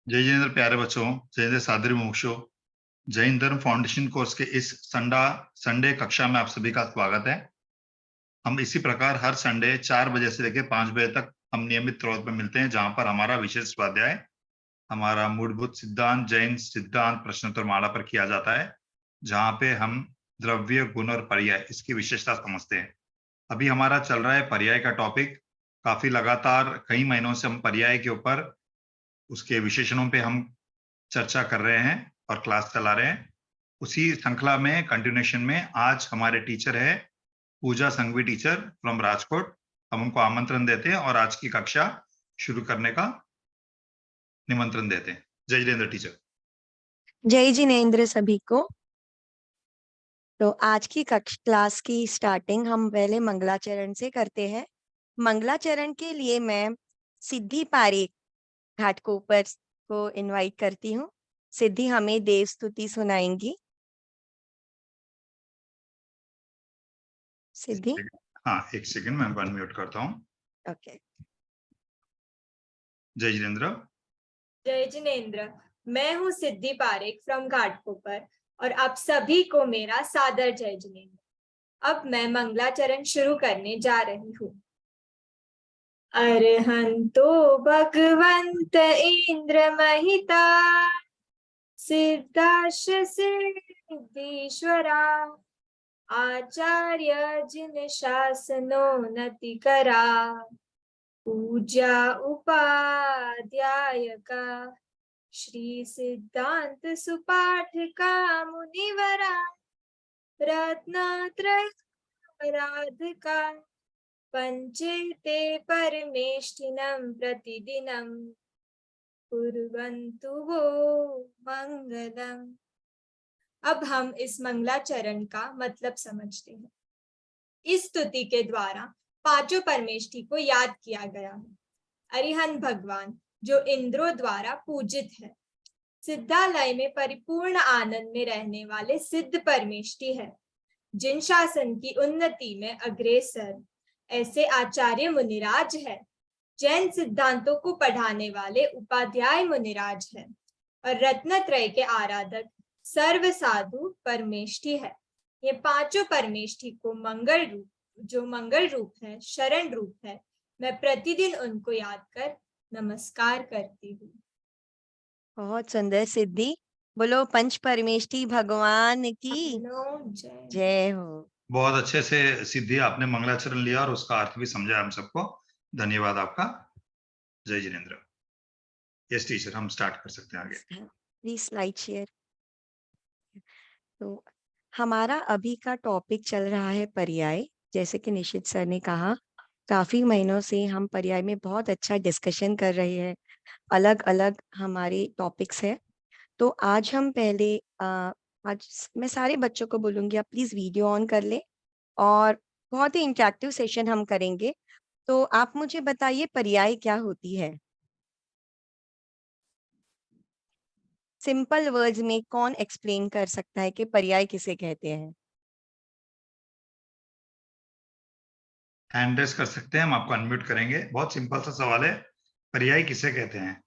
जय जिनेंद्र प्यारे बच्चों, जय जिनेंद्र सादरी मुमुक्षु। जैन धर्म फाउंडेशन कोर्स के इस संडे कक्षा में आप सभी का स्वागत है। हम इसी प्रकार हर संडे 4 बजे से लेकर 5 बजे तक हम नियमित तौर पर मिलते हैं, जहां पर हमारा विशेष स्वाध्याय हमारा मूलभूत सिद्धांत जैन सिद्धांत प्रश्नोत्तर माला पर किया जाता है, जहां पे हम द्रव्य, गुण और पर्याय इसकी विशेषता समझते हैं। अभी हमारा चल रहा है पर्याय का टॉपिक। काफी लगातार कई महीनों से हम पर्याय के ऊपर उसके विशेषणों पे हम चर्चा कर रहे हैं और क्लास चला रहे हैं। उसी श्रृंखला में कंटिन्यूएशन में आज हमारे टीचर है पूजा संघवी टीचर फ्रॉम राजकोट। हम उनको आमंत्रण देते हैं और आज की कक्षा शुरू करने का निमंत्रण देते हैं। जय जिनेंद्र टीचर। जय जिनेंद्र सभी को। तो आज की क्लास की स्टार्टिंग हम पहले मंगलाचरण से करते हैं। मंगलाचरण के लिए मैं सिद्धि पारेख घाटकोपर को इनवाइट करती हूँ। सिद्धि हमें देव स्तुति सुनाएंगी। सिद्धि। हाँ, एक सेकंड मैं अनम्यूट करता हूँ। ओके। जय जिनेंद्र। जय जिनेंद्र। मैं हूँ सिद्धि पारेख फ्रॉम घाटकोपर और आप सभी को मेरा सादर जय जिनेंद्र। अब मैं मंगलाचरण शुरू करने जा रही हूँ। अरहंतो भगवंत इंद्र महिता सिद्धाश सिद्धीश्वरा आचार्य जिन शासनो नति करा पूजा उपाध्याय का श्री सिद्धांत सुपाठ का मुनिवरा रत्नात्रय आराधका पंचेते परमेष्ठिनं प्रतिदिनं कुर्वन्तु वो मंगलम। अब हम इस मंगलाचरण का मतलब समझते हैं। इस स्तुति के द्वारा पांचों परमेष्ठी को याद किया गया है। अरिहंत भगवान जो इंद्रों द्वारा पूजित है, सिद्धालय में परिपूर्ण आनंद में रहने वाले सिद्ध परमेष्ठी है, जिन शासन की उन्नति में अग्रसर ऐसे आचार्य मुनिराज है, जैन सिद्धांतों को पढ़ाने वाले उपाध्याय मुनिराज है और रत्नत्रय के आराधक सर्व साधु परमेष्ठी है। ये पांचों परमेष्ठी को मंगल रूप है, शरण रूप है, मैं प्रतिदिन उनको याद कर नमस्कार करती हूँ। बहुत सुंदर सिद्धि। बोलो पंच परमेष्ठी भगवान की जय हो। बहुत अच्छे से सिद्धि आपने मंगलाचरण लिया और उसका अर्थ भी समझा हम सबको। धन्यवाद आपका। जय जिनेंद्र। यस टीचर, हम स्टार्ट कर सकते हैं आगे। Please slide share. तो हमारा अभी का टॉपिक चल रहा है पर्याय। जैसे कि निशित सर ने कहा, काफी महीनों से हम पर्याय में बहुत अच्छा डिस्कशन कर रहे हैं। अलग अलग हमारे टॉपिक्स है। तो आज हम पहले आज मैं सारे बच्चों को बोलूंगी आप प्लीज वीडियो ऑन कर ले और बहुत ही इंटरेक्टिव सेशन हम करेंगे। तो आप मुझे बताइए पर्याय क्या होती है। सिंपल वर्ड्स में कौन एक्सप्लेन कर सकता है कि पर्याय किसे कहते हैं। हैंड रेस कर सकते हैं, हम आपको अनम्यूट करेंगे। बहुत सिंपल सा सवाल है, पर्याय किसे कहते हैं।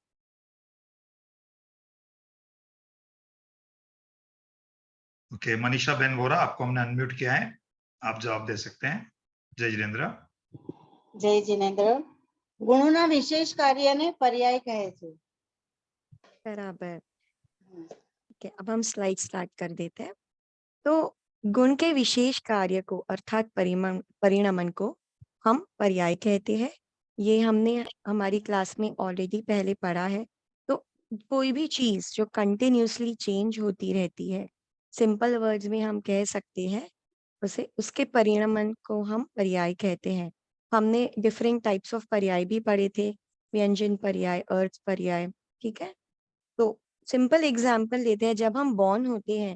ओके, मनीषा बेन वोरा, आपको हमने अनम्यूट किया है, आप जवाब दे सकते हैं। जय जिनेंद्र। जय जिनेंद्र। गुणों विशेष कार्य ने पर्याय कहे थे। बराबर। ठीक है, अब हम स्लाइड स्टार्ट कर देते हैं। तो गुण के विशेष कार्य को अर्थात परिणमन को हम पर्याय कहते हैं। ये हमने हमारी क्लास में ऑलरेडी पहले पढ़ा है। तो कोई भी चीज जो कंटिन्यूसली चेंज होती रहती है, सिंपल वर्ड्स में हम कह सकते हैं उसे, उसके परिणमन को हम पर्याय कहते हैं। हमने डिफरेंट टाइप्स ऑफ पर्याय भी पढ़े थे, व्यंजन पर्याय, अर्थ पर्याय। ठीक है, तो सिंपल एग्जाम्पल लेते हैं। जब हम बॉर्न होते हैं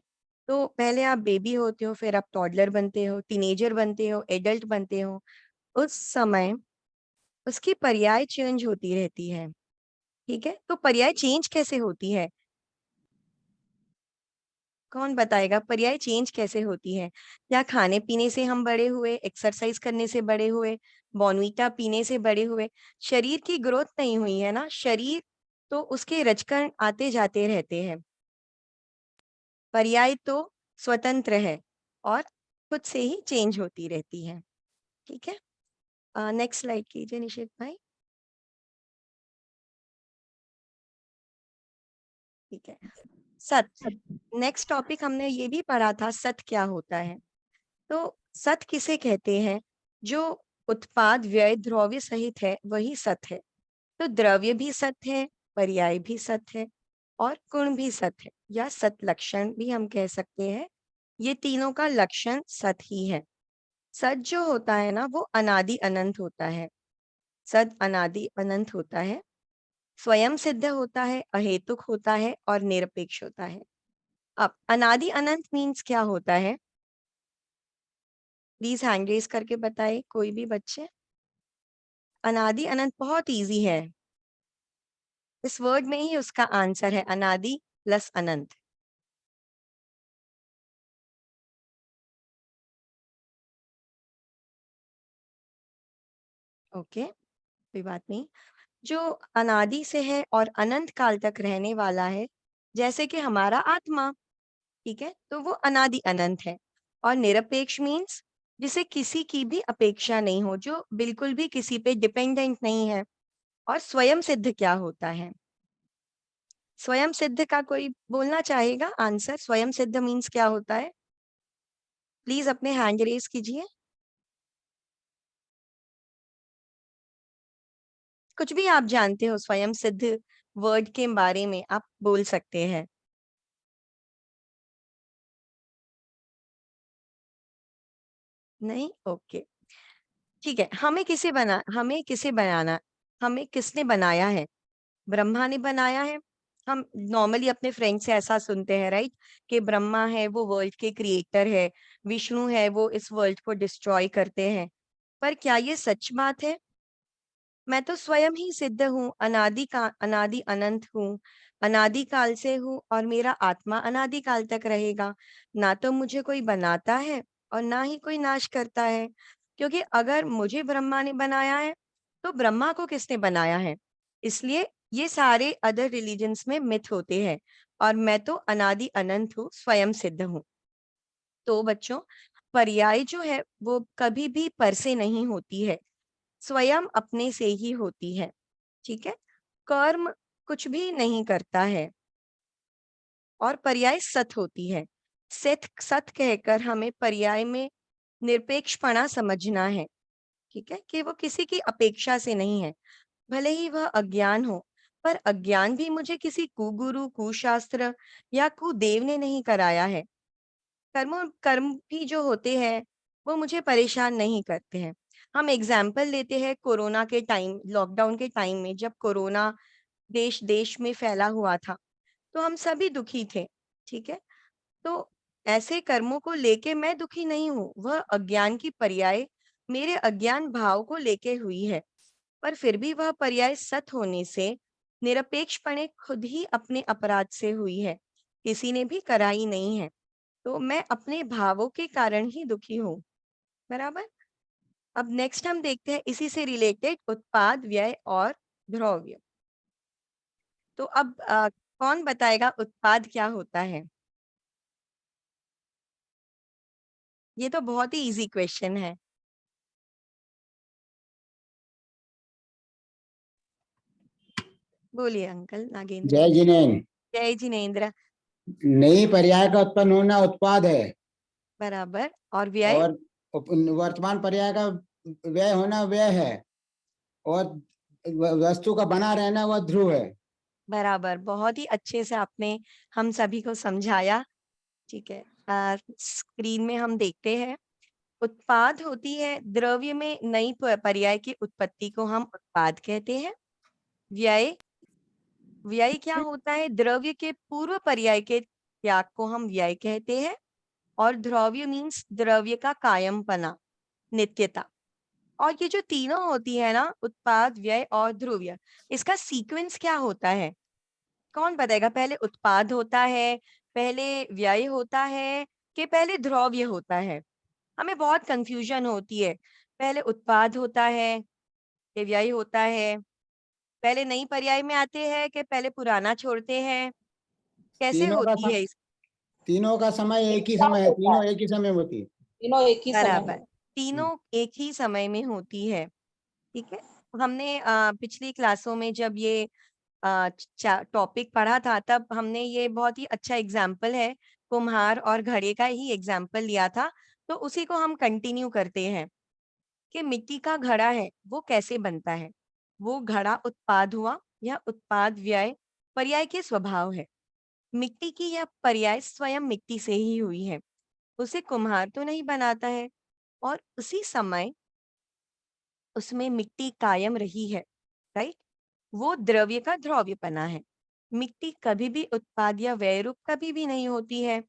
तो पहले आप बेबी होते हो, फिर आप टॉडलर बनते हो, टीनेजर बनते हो, एडल्ट बनते हो। उस समय उसकी पर्याय चेंज होती रहती है। ठीक है, तो पर्याय चेंज कैसे होती है, कौन बताएगा पर्याय चेंज कैसे होती है। या खाने पीने से हम बड़े हुए, एक्सरसाइज करने से बड़े हुए, बॉर्नवीटा पीने से बड़े हुए। शरीर की ग्रोथ नहीं हुई है ना, शरीर तो उसके रजकण आते जाते रहते हैं। पर्याय तो स्वतंत्र है और खुद से ही चेंज होती रहती है। ठीक है, नेक्स्ट स्लाइड कीजिए निशित भाई। ठीक है, सत। नेक्स्ट टॉपिक हमने ये भी पढ़ा था, सत क्या होता है। तो सत किसे कहते हैं? जो उत्पाद व्यय द्रव्य सहित है वही सत है। तो द्रव्य भी सत है, पर्याय भी सत है और गुण भी सत है, या सत लक्षण भी हम कह सकते हैं। ये तीनों का लक्षण सत ही है। सत जो होता है ना वो अनादि अनंत होता है। सत अनादि अनंत होता है, स्वयं सिद्ध होता है, अहेतुक होता है और निरपेक्ष होता है। अब अनादि अनंत मीन्स क्या होता है? प्लीज हैंड रेज करके बताए कोई भी बच्चे। अनादि अनंत बहुत इजी है, इस वर्ड में ही उसका आंसर है, अनादि प्लस अनंत। ओके, कोई बात नहीं। जो अनादि से है और अनंत काल तक रहने वाला है, जैसे कि हमारा आत्मा, ठीक है, तो वो अनादि अनंत है। और निरपेक्ष मीन्स जिसे किसी की भी अपेक्षा नहीं हो, जो बिल्कुल भी किसी पे डिपेंडेंट नहीं है। और स्वयं सिद्ध क्या होता है? स्वयं सिद्ध का कोई बोलना चाहेगा आंसर? स्वयं सिद्ध मीन्स क्या होता है? प्लीज अपने हैंड रेज कीजिए। कुछ भी आप जानते हो स्वयं सिद्ध वर्ड के बारे में आप बोल सकते हैं। नहीं, ओके, ठीक है। हमें किसने बनाया है? ब्रह्मा ने बनाया है। हम नॉर्मली अपने फ्रेंड से ऐसा सुनते हैं, राइट, कि ब्रह्मा है वो वर्ल्ड के क्रिएटर है, विष्णु है वो इस वर्ल्ड को डिस्ट्रॉय करते हैं। पर क्या ये सच बात है? मैं तो स्वयं ही सिद्ध हूँ, अनादि अनंत हूँ, अनादि काल से हूँ और मेरा आत्मा अनादि काल तक रहेगा। ना तो मुझे कोई बनाता है और ना ही कोई नाश करता है। क्योंकि अगर मुझे ब्रह्मा ने बनाया है तो ब्रह्मा को किसने बनाया है? इसलिए ये सारे अदर रिलीजन्स में मिथ होते हैं और मैं तो अनादि अनंत हूँ, स्वयं सिद्ध हूँ। तो बच्चों, पर्याय जो है वो कभी भी पर से नहीं होती है, स्वयं अपने से ही होती है। ठीक है, कर्म कुछ भी नहीं करता है और पर्याय सत होती है। सत सत कहकर हमें पर्याय में निरपेक्षपणा समझना है। ठीक है, कि वो किसी की अपेक्षा से नहीं है, भले ही वह अज्ञान हो। पर अज्ञान भी मुझे किसी कुगुरु, कुशास्त्र या कुदेव ने नहीं कराया है। कर्म भी जो होते हैं वो मुझे परेशान नहीं करते हैं। हम एग्जाम्पल लेते हैं कोरोना के टाइम, लॉकडाउन के टाइम में, जब कोरोना देश देश में फैला हुआ था तो हम सभी दुखी थे। ठीक है, तो ऐसे कर्मों को लेके मैं दुखी नहीं हूँ, वह अज्ञान की पर्याय मेरे अज्ञान भाव को लेके हुई है। पर फिर भी वह पर्याय सत होने से निरपेक्षपणे खुद ही अपने अपराध से हुई है, किसी ने भी कराई नहीं है। तो मैं अपने भावों के कारण ही दुखी हूँ। बराबर। अब नेक्स्ट हम देखते हैं इसी से रिलेटेड उत्पाद व्यय और द्रव्य। तो अब कौन बताएगा उत्पाद क्या होता है? ये तो बहुत ही इजी क्वेश्चन है। बोलिए अंकल नागेंद्र जय जी। जिनेन्द्र। जय जिनेन्द्र। नई पर्याय का उत्पन्न होना उत्पाद है बराबर। और व्यय? और वर्तमान पर्याय का व्यय होना व्यय है और वस्तु का बना रहना वह ध्रुव है। बराबर, बहुत ही अच्छे से आपने हम सभी को समझाया। ठीक है, स्क्रीन में हम देखते हैं, उत्पाद होती है द्रव्य में नई पर्याय की उत्पत्ति को हम उत्पाद कहते हैं। व्यय, व्यय क्या होता है? द्रव्य के पूर्व पर्याय के त्याग को हम व्यय कहते हैं। और द्रव्य मीन्स द्रव्य का कायमपना, नित्यता। और ये जो तीनों होती है ना, उत्पाद, व्यय और ध्रुव्य, इसका सीक्वेंस क्या होता है? कौन बताएगा? पहले उत्पाद होता है, पहले व्यय होता है, कि पहले द्रव्य होता है? हमें बहुत कंफ्यूजन होती है। पहले उत्पाद होता है, फिर व्यय होता है, पहले नई पर्याय में आते हैं कि पहले पुराना छोड़ते हैं, कैसे तीनों का होती है इस तीनों का समय एक ही समय है, तीनों एक ही समय होती है। तीनों एक ही समय बराबर, में। तीनों एक ही समय में होती है। ठीक है, हमने पिछली क्लासों में जब ये टॉपिक पढ़ा था तब हमने ये बहुत ही अच्छा एग्जाम्पल है, कुम्हार और घड़े का ही एग्जाम्पल लिया था, तो उसी को हम कंटिन्यू करते हैं कि मिट्टी का घड़ा है वो कैसे बनता है। वो घड़ा उत्पाद हुआ या उत्पाद व्यय पर्याय के स्वभाव है। मिट्टी की यह पर्याय स्वयं मिट्टी से ही हुई है, उसे कुम्हार तो नहीं बनाता है, और उसी समय उसमें मिट्टी कायम रही है, राइट। वो द्रव्य का द्रव्यपना है। मिट्टी कभी भी उत्पाद या व्यय रूप कभी भी नहीं होती है,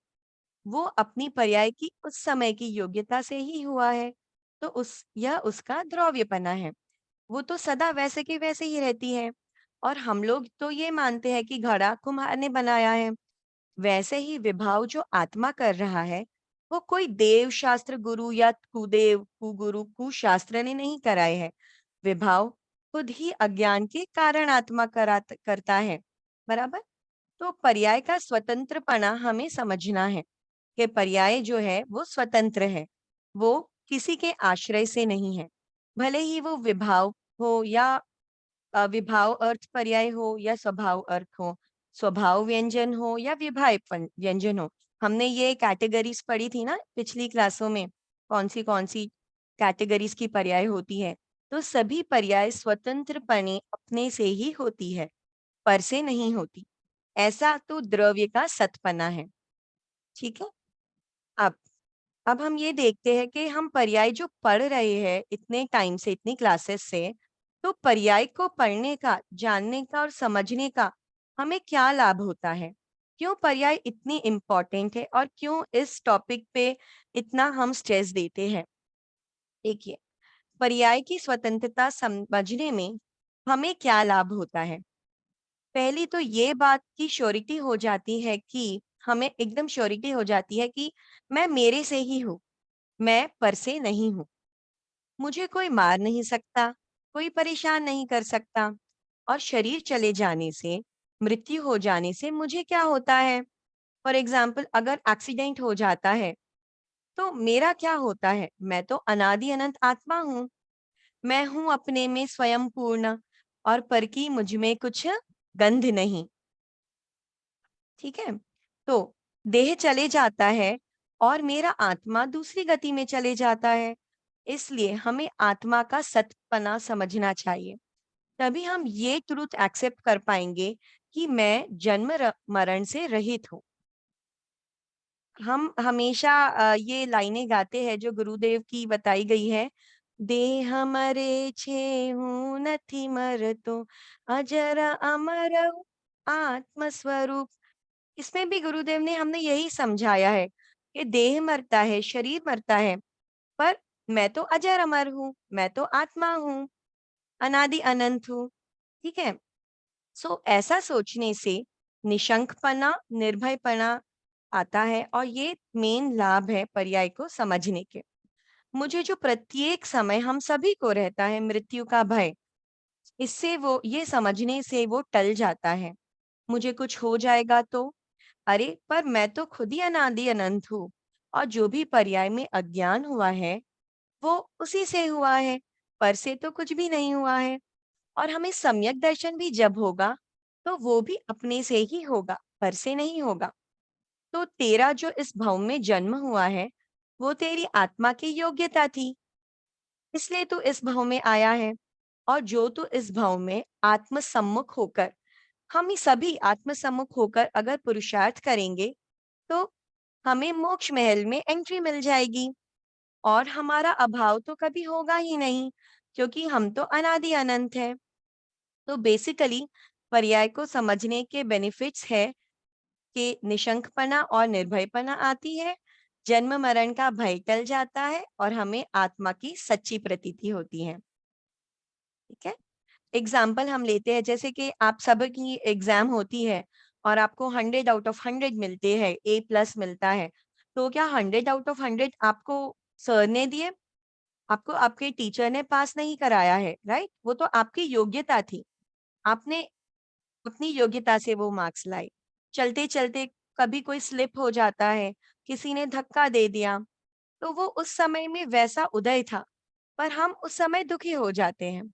वो अपनी पर्याय की उस समय की योग्यता से ही हुआ है, तो यह उसका द्रव्यपना है। वो तो सदा वैसे की वैसे ही रहती है, और हम लोग तो ये मानते हैं कि घड़ा कुम्हार ने बनाया है। वैसे ही विभाव जो आत्मा कर रहा है, वो कोई देव शास्त्र गुरु या कुदेव कुगुरु कुशास्त्र ने नहीं कराए है। विभाव खुद ही अज्ञान के कारण आत्मा करता है, बराबर। तो पर्याय का स्वतंत्रपना हमें समझना है कि पर्याय जो है वो स्वतंत्र है, वो किसी के आश्रय से नहीं है। भले ही वो विभाव हो या विभाव अर्थ पर्याय हो या स्वभाव अर्थ हो, स्वभाव व्यंजन हो या विभाव व्यंजन हो। हमने ये कैटेगरीज पढ़ी थी ना पिछली क्लासों में, कौन सी कैटेगरीज की पर्याय होती है। तो सभी पर्याय स्वतंत्रपणे अपने से ही होती है, पर से नहीं होती। ऐसा तो द्रव्य का सतपना है। ठीक है, अब अब हम ये देखते हैं कि हम पर्याय जो पढ़ रहे हैं इतने टाइम से, इतनी क्लासेस से, तो पर्याय को पढ़ने का, जानने का और समझने का हमें क्या लाभ होता है? क्यों पर्याय इतनी इम्पोर्टेंट है और क्यों इस टॉपिक पे इतना हम स्ट्रेस देते हैं? देखिए, पर्याय की स्वतंत्रता समझने में हमें क्या लाभ होता है? पहली तो ये बात की श्योरिटी हो जाती है कि हमें एकदम श्योरिटी हो जाती है कि मैं मेरे से ही हूँ, मैं पर से नहीं हूँ। मुझे कोई मार नहीं सकता, कोई परेशान नहीं कर सकता, और शरीर चले जाने से, मृत्यु हो जाने से मुझे क्या होता है? फॉर एग्जाम्पल अगर एक्सीडेंट हो जाता है, तो मेरा क्या होता है? मैं तो अनादि अनंत आत्मा हूँ। मैं हूँ अपने में स्वयं पूर्ण, और पर की मुझ में कुछ गंध नहीं। ठीक है, तो देह चले जाता है और मेरा आत्मा दूसरी गति में चले जाता है। इसलिए हमें आत्मा का सतपना समझना चाहिए, तभी हम ये ट्रुथ एक्सेप्ट कर पाएंगे कि मैं जन्म मरण से रहित हूँ। हम हमेशा ये लाइनें गाते हैं जो गुरुदेव की बताई गई है, देह मरे छेहू नथी मरतो, अजर अमर आत्म स्वरूप। इसमें भी गुरुदेव ने हमने यही समझाया है कि देह मरता है, शरीर मरता है, पर मैं तो अजर अमर हूँ, मैं तो आत्मा हूँ, अनादि अनंत हूँ। ठीक है, सो ऐसा सोचने से निशंकपना, निर्भयपना आता है, और ये मेन लाभ है पर्याय को समझने के। मुझे जो प्रत्येक समय हम सभी को रहता है मृत्यु का भय, इससे वो ये समझने से वो टल जाता है। मुझे कुछ हो जाएगा तो, अरे पर मैं तो खुद ही अनादि अनंत हूँ, और जो भी पर्याय में अज्ञान हुआ है वो उसी से हुआ है, पर से तो कुछ भी नहीं हुआ है। और हमें सम्यक दर्शन भी जब होगा तो वो भी अपने से ही होगा, पर से नहीं होगा। तो तेरा जो इस भव में जन्म हुआ है वो तेरी आत्मा की योग्यता थी, इसलिए तू इस भव में आया है। और जो तू इस भव में आत्मसम्मुख होकर, हम ही सभी आत्मसम्मुख होकर अगर पुरुषार्थ करेंगे, तो हमें मोक्ष महल में एंट्री मिल जाएगी, और हमारा अभाव तो कभी होगा ही नहीं, क्योंकि हम तो अनादि अनंत है। तो बेसिकली पर्याय को समझने के बेनिफिट्स है कि निशंकपना और निर्भयपना आती है, जन्म मरण का भय टल जाता है, और हमें आत्मा की सच्ची प्रतीति होती है। ठीक है, एग्जाम्पल हम लेते हैं, जैसे कि आप सब की एग्जाम होती है और आपको 100 आउट ऑफ 100 मिलते हैं, A+ मिलता है, तो क्या 100 आउट ऑफ 100 आपको सर ने दिए? आपको आपके टीचर ने पास नहीं कराया है, राइट? वो तो आपकी योग्यता थी। आपने अपनी योग्यता से वो मार्क्स लाए। चलते चलते कभी कोई स्लिप हो जाता है, किसी ने धक्का दे दिया, तो वो उस समय में वैसा उदय था, पर हम उस समय दुखी हो जाते हैं।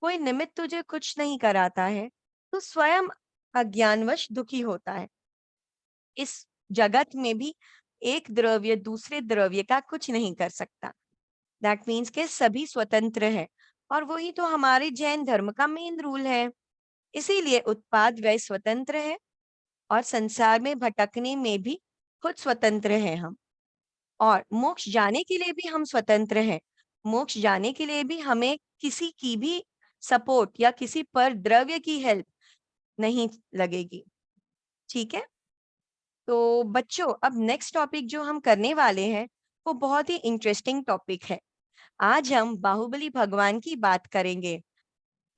कोई निमित्त तुझे कुछ नहीं कराता है, तो स्वयं अज्ञानवश दुखी होता है। इस जगत में भी एक द्रव्य दूसरे द्रव्य का कुछ नहीं कर सकता। दैट मीन्स के सभी स्वतंत्र है, और वही तो हमारे जैन धर्म का मेन रूल है। इसीलिए उत्पाद व्यय स्वतंत्र है, और संसार में भटकने में भी खुद स्वतंत्र है हम। और मोक्ष जाने के लिए भी हम स्वतंत्र हैं। मोक्ष जाने के लिए भी हमें किसी की भी सपोर्ट या किसी पर द्रव्य की हेल्प नहीं लगेगी। ठीक है? तो बच्चों, अब नेक्स्ट टॉपिक जो हम करने वाले हैं वो बहुत ही इंटरेस्टिंग टॉपिक है। आज हम बाहुबली भगवान की बात करेंगे।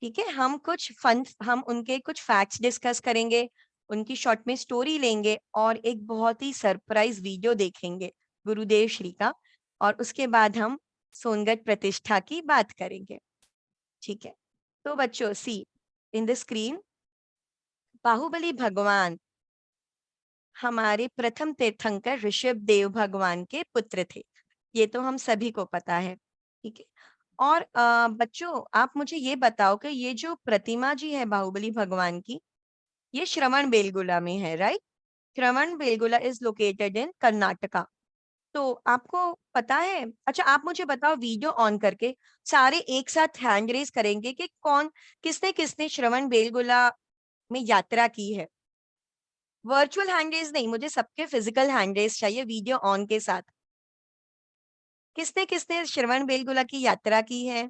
ठीक है, हम उनके कुछ फैक्ट्स डिस्कस करेंगे, उनकी शॉर्ट में स्टोरी लेंगे, और एक बहुत ही सरप्राइज वीडियो देखेंगे गुरुदेव श्री का, और उसके बाद हम सोनगढ़ प्रतिष्ठा की बात करेंगे। ठीक है, तो बच्चों, सी इन द स्क्रीन, बाहुबली भगवान हमारे प्रथम तीर्थंकर ऋषभ देव भगवान के पुत्र थे। ये तो हम सभी को पता है। ठीक है, और बच्चों, आप मुझे ये बताओ कि ये जो प्रतिमा जी है बाहुबली भगवान की, ये श्रवण बेलगोला में है, right? Shravan Belagola is located in Karnataka. तो आपको पता है? अच्छा, आप मुझे बताओ, वीडियो ऑन करके सारे एक साथ हैंड रेज करेंगे कि किसने किसने श्रवण बेलगोला में यात्रा की है। वर्चुअल हैंड रेज नहीं, मुझे सबके फिजिकल हैंड रेज चाहिए वीडियो ऑन के साथ। किसने किसने श्रवण बेलगोला की यात्रा की है?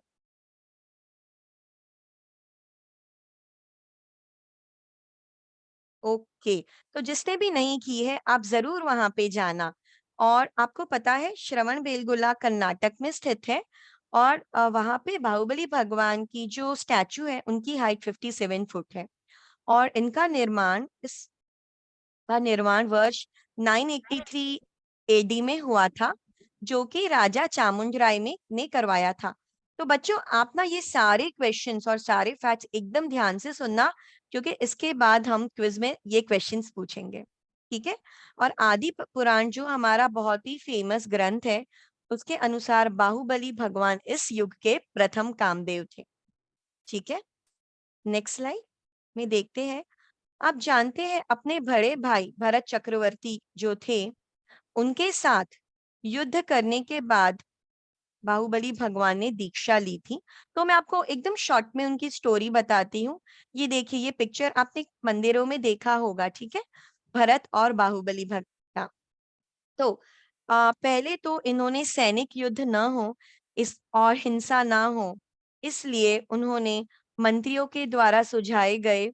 ओके, तो जिसने भी नहीं की है, आप जरूर वहां पे जाना। और आपको पता है, श्रवण बेलगोला कर्नाटक में स्थित है, और वहां पे बाहुबली भगवान की जो स्टैचू है, उनकी हाइट 57 फुट है। और इसका निर्माण वर्ष 983 एडी में हुआ था, जो कि राजा चामुंडराय ने करवाया था। तो बच्चों, आप ना ये सारे क्वेश्चंस और सारे फैक्ट्स एकदम ध्यान से सुनना, क्योंकि इसके बाद हम क्विज में ये क्वेश्चंस पूछेंगे। ठीक है? और आदि पुराण जो हमारा बहुत ही फेमस ग्रंथ है, उसके अनुसार बाहुबली भगवान इस युग के प्रथम कामदेव थे। ठीक है, नेक्स्ट स्लाइड में देखते हैं। आप जानते हैं, अपने बड़े भाई भरत चक्रवर्ती जो थे, उनके साथ युद्ध करने के बाद बाहुबली भगवान ने दीक्षा ली थी। तो मैं आपको एकदम शॉर्ट में उनकी स्टोरी बताती हूँ। ये देखिए, ये पिक्चर आपने मंदिरों में देखा होगा। ठीक है, भरत और बाहुबली भगवान। तो पहले तो इन्होंने सैनिक युद्ध न हो इस और हिंसा ना हो, इसलिए उन्होंने मंत्रियों के द्वारा सुझाए गए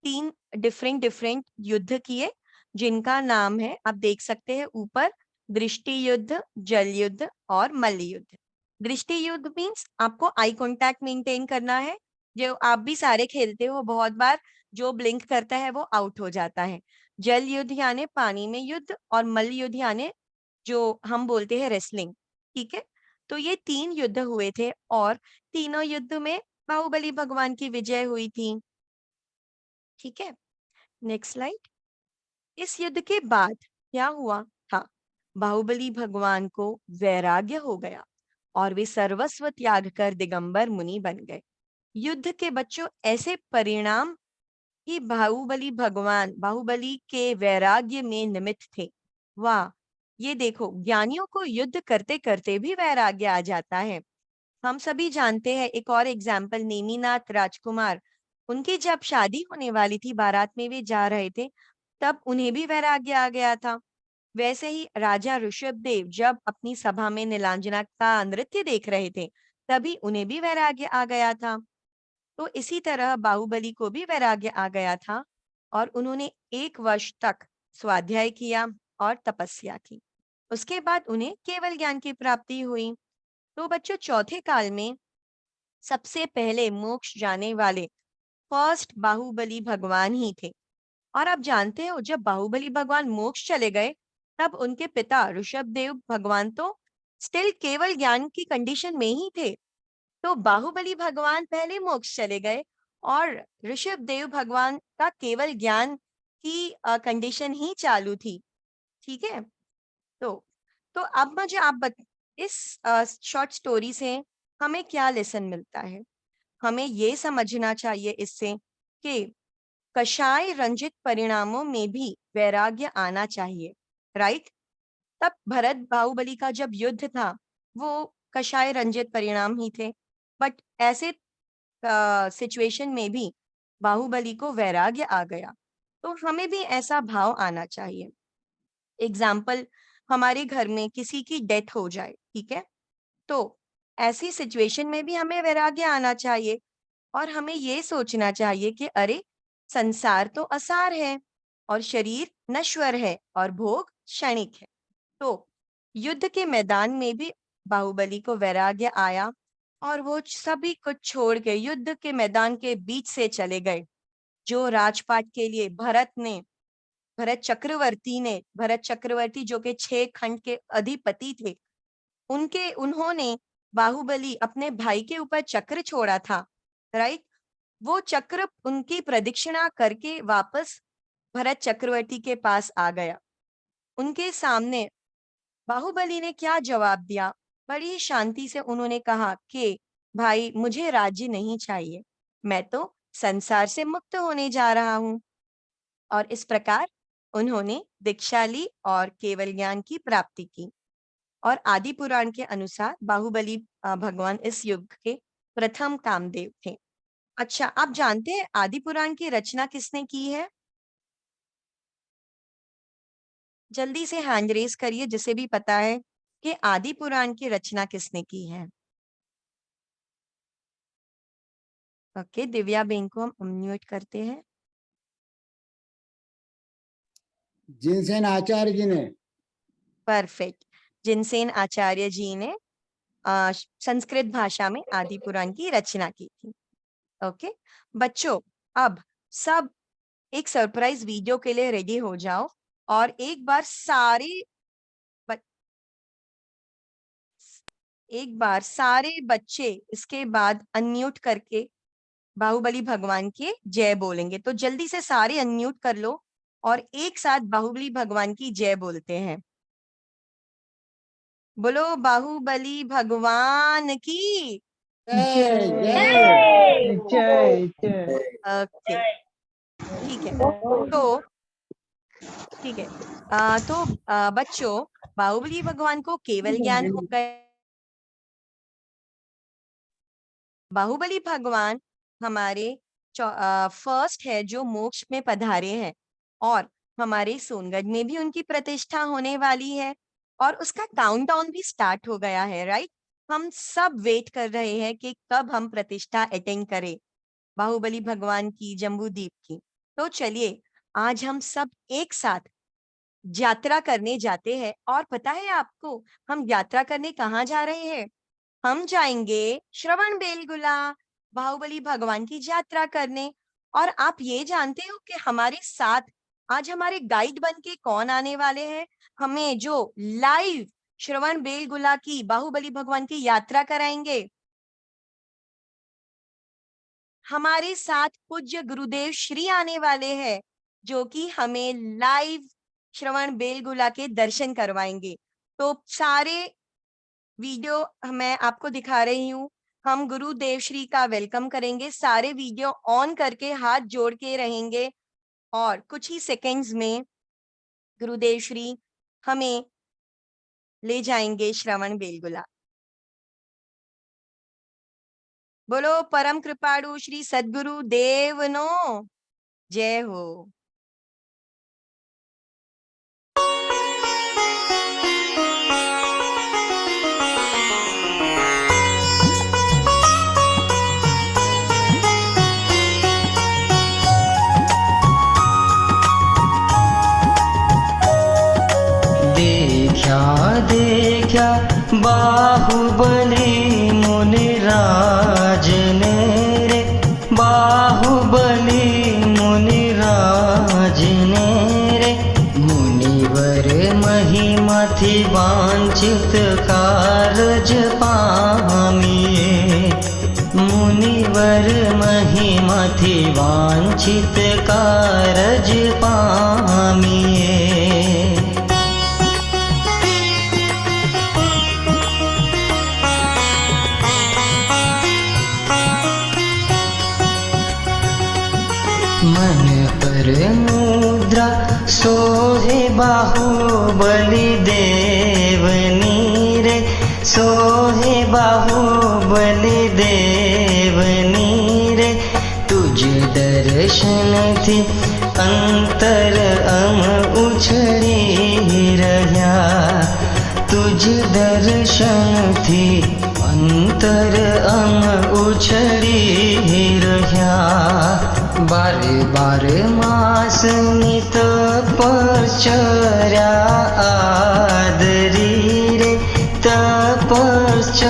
3 डिफरेंट डिफरेंट युद्ध किए, जिनका नाम है, आप देख सकते हैं ऊपर, दृष्टि युद्ध, जल युद्ध और मल्ल युद्ध। दृष्टि युद्ध मीन्स आपको आई कांटेक्ट मेंटेन करना है। जो आप भी सारे खेलते हो, बहुत बार जो ब्लिंक करता है वो आउट हो जाता है। जल युद्ध यानी पानी में युद्ध, और मल्ल युद्ध यानी जो हम बोलते हैं रेसलिंग। ठीक है, तो ये 3 युद्ध हुए थे, और तीनों युद्ध में बाहुबली भगवान की विजय हुई थी। ठीक है, नेक्स्ट स्लाइड। इस युद्ध के बाद क्या हुआ था? बाहुबली भगवान को वैराग्य हो गया, और वे सर्वस्व त्याग कर दिगंबर मुनि बन गए। युद्ध के बच्चों ऐसे परिणाम कि बाहुबली के वैराग्य में निमित्त थे। वाह! ये देखो, ज्ञानियों को युद्ध करते करते भी वैराग्य आ जाता है। हम सभी जानते हैं, एक और एग्जाम्पल, नेमिनाथ राजकुमार, उनकी जब शादी होने वाली थी, बारात में वे जा रहे थे, तब उन्हें भी वैराग्य आ गया था। वैसे ही राजा ऋषभदेव जब अपनी सभा में नीलांजना का नृत्य देख रहे थे, तभी उन्हें भी वैराग्य आ गया था। तो इसी तरह बाहुबली को भी वैराग्य आ गया था, और उन्होंने 1 वर्ष तक स्वाध्याय किया और तपस्या की। उसके बाद उन्हें केवल ज्ञान की प्राप्ति हुई। तो बच्चों, चौथे काल में सबसे पहले मोक्ष जाने वाले फर्स्ट बाहुबली भगवान ही थे। और आप जानते हो, जब बाहुबली भगवान मोक्ष चले गए, तब उनके पिता ऋषभदेव भगवान तो स्टिल केवल ज्ञान की कंडीशन में ही थे। तो बाहुबली भगवान पहले मोक्ष चले गए, और ऋषभदेव भगवान का केवल ज्ञान की कंडीशन ही चालू थी। ठीक है, तो अब मुझे आप इस शॉर्ट स्टोरी से हमें क्या लेसन मिलता है? हमें ये समझना चाहिए इससे कि कषाय रंजित परिणामों में भी वैराग्य आना चाहिए, राइट? तब भरत बाहुबली का जब युद्ध था वो कषाय रंजित परिणाम ही थे, बट ऐसे सिचुएशन में भी बाहुबली को वैराग्य आ गया। तो हमें भी ऐसा भाव आना चाहिए। एग्जाम्पल, हमारे घर में किसी की डेथ हो जाए, ठीक है, तो ऐसी सिचुएशन में भी हमें वैराग्य आना चाहिए और हमें ये सोचना चाहिए कि अरे संसार तो असार है और शरीर नश्वर है और भोग क्षणिक है। तो युद्ध के मैदान में भी बाहुबली को वैराग्य आया और वो सभी कुछ छोड़ के युद्ध के मैदान के बीच से चले गए। जो राजपाट के लिए भरत चक्रवर्ती जो कि 6 खंड के अधिपति थे, उन्होंने बाहुबली अपने भाई के ऊपर चक्र छोड़ा था, राइट? वो चक्र उनकी प्रदक्षिणा करके वापस भरत चक्रवर्ती के पास आ गया। उनके सामने बाहुबली ने क्या जवाब दिया? बड़ी शांति से उन्होंने कहा कि भाई मुझे राज्य नहीं चाहिए, मैं तो संसार से मुक्त होने जा रहा हूं। और इस प्रकार उन्होंने दीक्षा ली और केवल ज्ञान की प्राप्ति की। और आदि पुराण के अनुसार बाहुबली भगवान इस युग के प्रथम कामदेव थे। अच्छा, आप जानते हैं आदि पुराण की रचना किसने की है? जल्दी से हैंड रेज करिए जिसे भी पता है कि आदि पुराण की रचना किसने की है। ओके, दिव्या बेन को हम अनम्यूट करते हैं। जिनसेन आचार्य जी ने। परफेक्ट, जिनसेन आचार्य जी ने संस्कृत भाषा में आदि पुराण की रचना की थी। ओके बच्चों, अब सब एक सरप्राइज वीडियो के लिए रेडी हो जाओ और एक बार सारे बच्चे इसके बाद अनम्यूट करके बाहुबली भगवान के जय बोलेंगे। तो जल्दी से सारे अनम्यूट कर लो और एक साथ बाहुबली भगवान की जय बोलते हैं। बोलो बाहुबली भगवान की जय जय जय जय। ओके, ठीक है। तो बच्चों, बाहुबली भगवान को केवल ज्ञान हो गया। बाहुबली भगवान हमारे फर्स्ट है जो मोक्ष में पधारे हैं और हमारे सोनगढ़ में भी उनकी प्रतिष्ठा होने वाली है और उसका काउंटडाउन भी स्टार्ट हो गया है, राइट? हम सब वेट कर रहे हैं कि कब हम प्रतिष्ठा अटेंड करें बाहुबली भगवान की, जम्बूद्वीप की। तो चलिए आज हम सब एक साथ यात्रा करने जाते हैं। और पता है आपको हम यात्रा करने कहाँ जा रहे हैं? हम जाएंगे श्रवण बेलगुला बाहुबली भगवान की यात्रा करने। और आप ये जानते हो कि हमारे साथ आज हमारे गाइड बन के कौन आने वाले हैं? हमें जो लाइव श्रवण बेलगुला की बाहुबली भगवान की यात्रा कराएंगे। हमारे साथ पूज्य गुरुदेव श्री आने वाले हैं जो कि हमें लाइव श्रवण बेलगुला के दर्शन करवाएंगे। तो सारे वीडियो मैं आपको दिखा रही हूँ। हम गुरुदेव श्री का वेलकम करेंगे, सारे वीडियो ऑन करके हाथ जोड़ के रहेंगे और कुछ ही सेकंड्स में गुरुदेव श्री हमें ले जाएंगे श्रवण बेलगुला। बोलो परम कृपाणु श्री सद्गुरु देव नो जय हो। देखा बाहुबली मुनिराज ने रे, बाहुबली मुनिराज ने रे, मुनिवर महिमा थी वांछित कारज पामिए, मुनिवर महिमा थी वांछित कारज पामिए। मन पर मुद्रा सोहे बाहुबली देवनी रे, सोहे बाहुबली देवनी रे। तुझ दर्शन थी अंतर अम उछड़ी रह्या, तुझ दर्शन थी अंतर अम उछड़ी रह्या। बारे बारे मास नित परचर्या आदरी रे, तपश्चर्या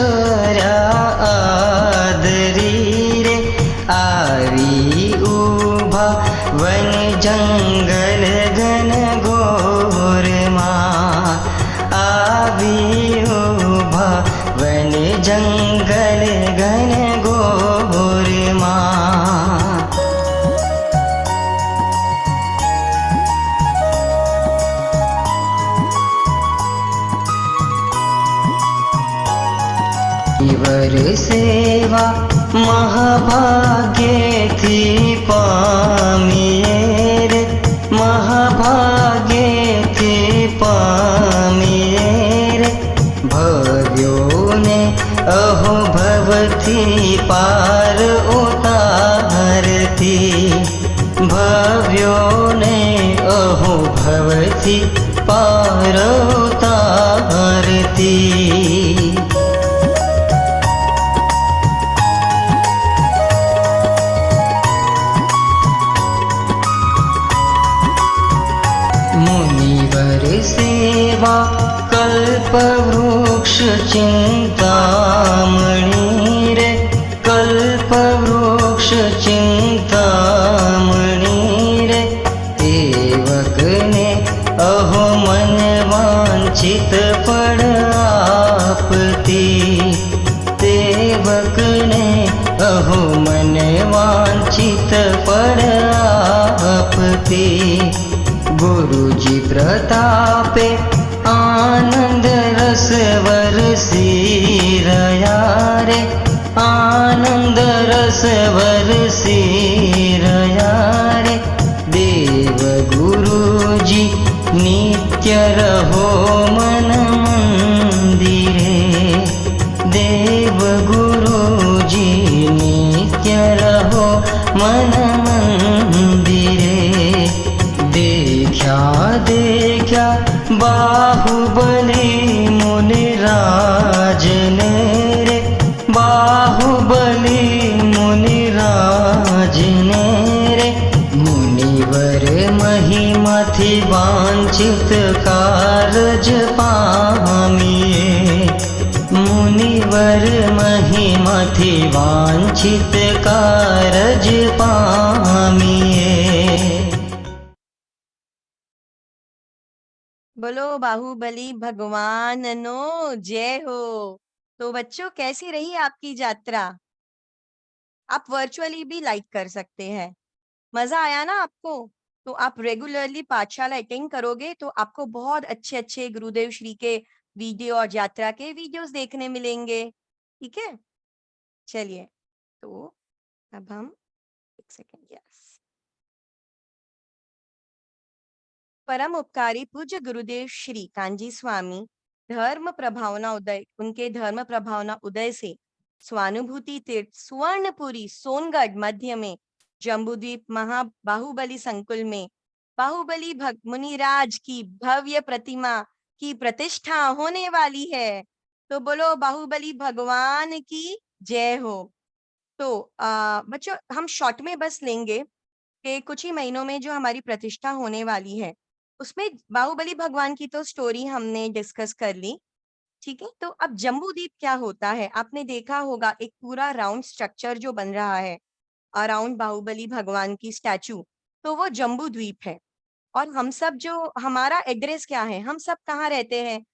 आदरी रे। आवी उभा वन जंगल घन घोर मां, आवी उभा वन जंगल घन घोर मां। वर सेवा महाभाग्य थी पामिए रे, महाभाग्य थी पामिए रे। भव्यों ने अहो भवती पार उतारती, भव्यों ने अहो भवती पार उतारती। मुनिवर सेवा कल्पवृक्ष चिंतामणि रे, कल्पवृक्ष चिंतामणि रे। सेवक ने अहो मन वांछित फल आपती, सेवक ने अहो मन वांछित फल आपती। गुरुजी प्रतापे आनंद रस वरसी रया रे, आनंद रस वरसी रया रे। देव गुरुजी नित्य रहो मन मंदिरे, देव गुरुजी नित्य रहो मन मंदिरे। देखा देखा बाहुबली मुनिराज ने रे, बाहुबली मुनिराज ने रे। मुनिवर महिमा थी वांछित कारज पामिए, मुनिवर महिमा थी वांछित कारज पामिए। बोलो बाहुबली भगवान नो जय हो। तो बच्चों कैसी रही आपकी यात्रा? आप वर्चुअली भी लाइक कर सकते हैं। मजा आया ना आपको? तो आप रेगुलरली पाठशाला अटेंड करोगे तो आपको बहुत अच्छे अच्छे गुरुदेव श्री के वीडियो और यात्रा के वीडियोस देखने मिलेंगे। ठीक है, चलिए तो अब हम एक सेकेंड, यस। परम उपकारी पूज्य गुरुदेव श्री कांजी स्वामी धर्म प्रभावना उदय, उनके धर्म प्रभावना उदय से स्वानुभूति तीर्थ सुवर्णपुरी सोनगढ़ मध्य में जम्बूद्वीप महा बाहुबली संकुल में बाहुबली मुनिराज की भव्य प्रतिमा की प्रतिष्ठा होने वाली है। तो बोलो बाहुबली भगवान की जय हो। तो बच्चों हम शॉर्ट में बस लेंगे कि कुछ ही महीनों में जो हमारी प्रतिष्ठा होने वाली है उसमें बाहुबली भगवान की तो स्टोरी हमने डिस्कस कर ली। ठीक है, तो अब जम्बूद्वीप क्या होता है? आपने देखा होगा एक पूरा राउंड स्ट्रक्चर जो बन रहा है अराउंड बाहुबली भगवान की स्टैचू, तो वो जम्बूद्वीप है। और हम सब जो, हमारा एड्रेस क्या है, हम सब कहाँ रहते हैं?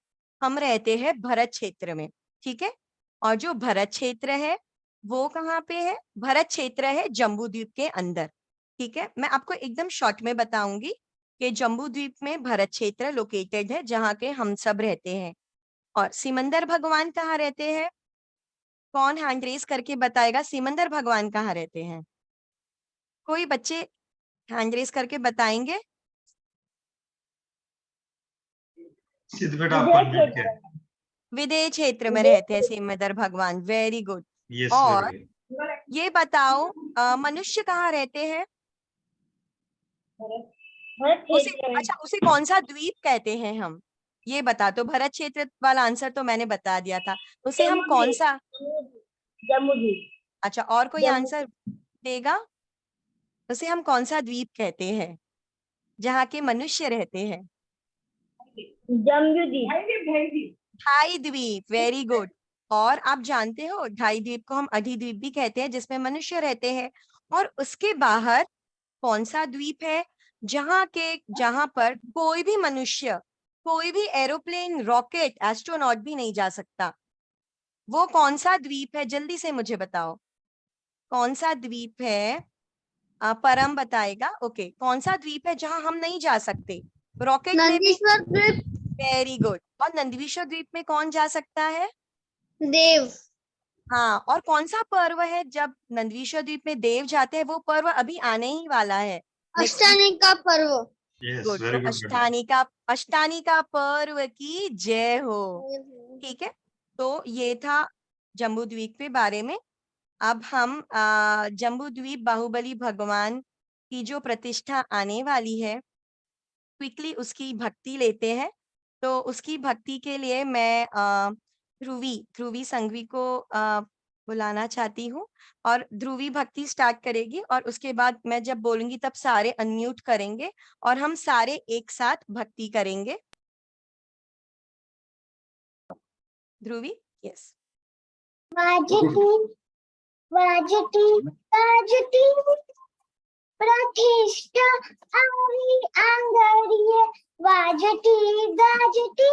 हम रहते हैं भरत क्षेत्र में। ठीक है, और जो भरत क्षेत्र है वो कहाँ पे है? भरत क्षेत्र है जम्बूद्वीप के अंदर। ठीक है, मैं आपको एकदम शॉर्ट में बताऊंगी कि जम्बू द्वीप में भरत क्षेत्र लोकेटेड है, जहाँ के हम सब रहते हैं। और सिमंदर भगवान कहाँ रहते हैं? कौन हैंड रेस करके बताएगा सिमंदर भगवान कहाँ रहते हैं? कोई बच्चे हैंड रेस करके बताएंगे? सिद्धगढ़ आपको अनम्यूट किया है। विदेह क्षेत्र में रहते हैं सिमंदर भगवान। Very good. यस, और वेरी गुड। ये बताओ मनुष्य कहाँ रहते हैं? उसे अच्छा, उसे कौन सा द्वीप कहते हैं हम? ये बता। तो भरत क्षेत्र वाला आंसर तो मैंने बता दिया था। उसे हम कौन सा? जम्मू द्वीप। अच्छा, और कोई आंसर देगा? उसे हम कौन सा द्वीप कहते हैं जहाँ के मनुष्य रहते हैं? जम्बू द्वीप। ढाई द्वीप। Very good. और आप जानते हो ढाई द्वीप को हम अधिद्वीप भी कहते हैं, जिसमें मनुष्य रहते हैं। और उसके बाहर कौन सा द्वीप है जहां पर कोई भी मनुष्य, कोई भी एरोप्लेन, रॉकेट, एस्ट्रोनॉट भी नहीं जा सकता? वो कौन सा द्वीप है? जल्दी से मुझे बताओ, कौन सा द्वीप है? परम बताएगा। ओके, कौन सा द्वीप है जहां हम नहीं जा सकते? रॉकेट में भी। नंदीश्वर द्वीप। Very good. और नंदीश्वर द्वीप में कौन जा सकता है? देव। हाँ, और कौन सा पर्व है जब नंदीश्वर द्वीप में देव जाते हैं? वो पर्व अभी आने ही वाला है। अष्टमी का पर्व। Yes, good. वेरी तो गुड। अष्टानी का पर्व की जय हो। ठीक है, तो ये था जम्बू द्वीप के बारे में। अब हम जम्बू द्वीप बाहुबली भगवान की जो प्रतिष्ठा आने वाली है, क्विकली उसकी भक्ति लेते हैं। तो उसकी भक्ति के लिए मैं ध्रुवी संघवी को बुलाना चाहती हूँ, और ध्रुवी भक्ति स्टार्ट करेगी। और उसके बाद मैं जब बोलूंगी तब सारे अनम्यूट करेंगे और हम सारे एक साथ भक्ति करेंगे। ध्रुवी, यस। वाजती वाजती वाजती प्रतिष्ठा आवी आंगड़िए वाजती गाजती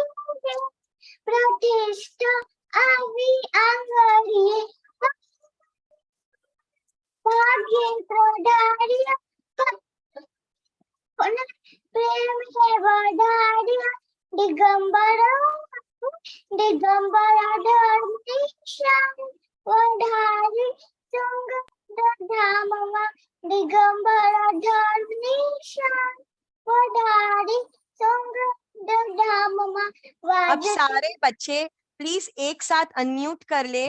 प्रतिष्ठा आवी आंगड़िए भाग्य प्रधारिया प्रेम से बढ़ारिया दिगंबरा दिगंबरा धर्म निशान बढ़ारी तुंग धामवा दिगंबरा धर्म निशान बढ़ारी तुंग धामवा अब सारे बच्चे प्लीज एक साथ अनम्यूट कर ले।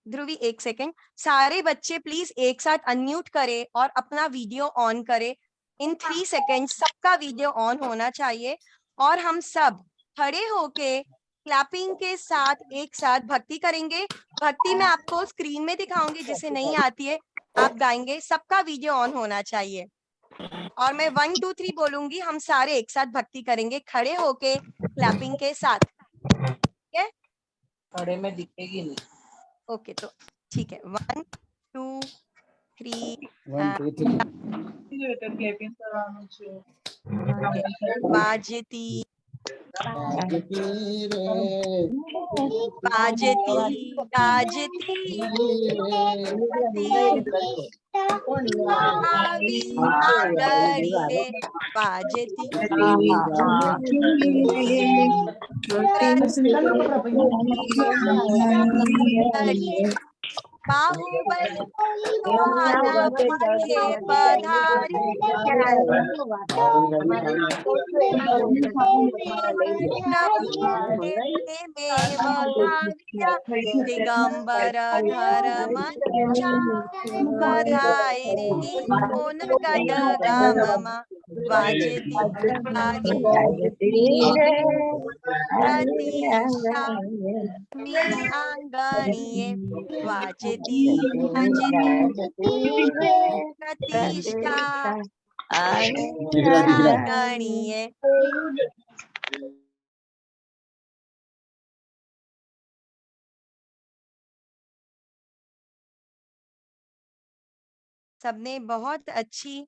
ध्रुवी एक सेकेंड, सारे बच्चे प्लीज एक साथ अनम्यूट करें और अपना वीडियो ऑन करें। इन 3 सेकेंड सबका वीडियो ऑन होना चाहिए और हम सब खड़े होके क्लैपिंग के साथ एक साथ भक्ति करेंगे। भक्ति मैं आपको स्क्रीन में दिखाऊंगी, जिसे नहीं आती है आप गाएंगे। सबका वीडियो ऑन होना चाहिए और मैं 1 2 3 बोलूंगी, हम सारे एक साथ भक्ति करेंगे खड़े होके क्लैपिंग के साथ। ठीक है, खड़े में दिखेगी नहीं। ओके, तो ठीक है। 1 2 3 1 2 3 बाजती बाजती रे बाजती गाजती आवी आंगड़िए बाजती आंगड़िए बाहुबली सुहाना के पधारी में बधारिया दिगंबर धर्म बधाई कोन गद गाममा वाजती प्रतिष्ठा मी आंगणीये वाजती प्रतिष्ठा आंगणीये। सबने बहुत अच्छी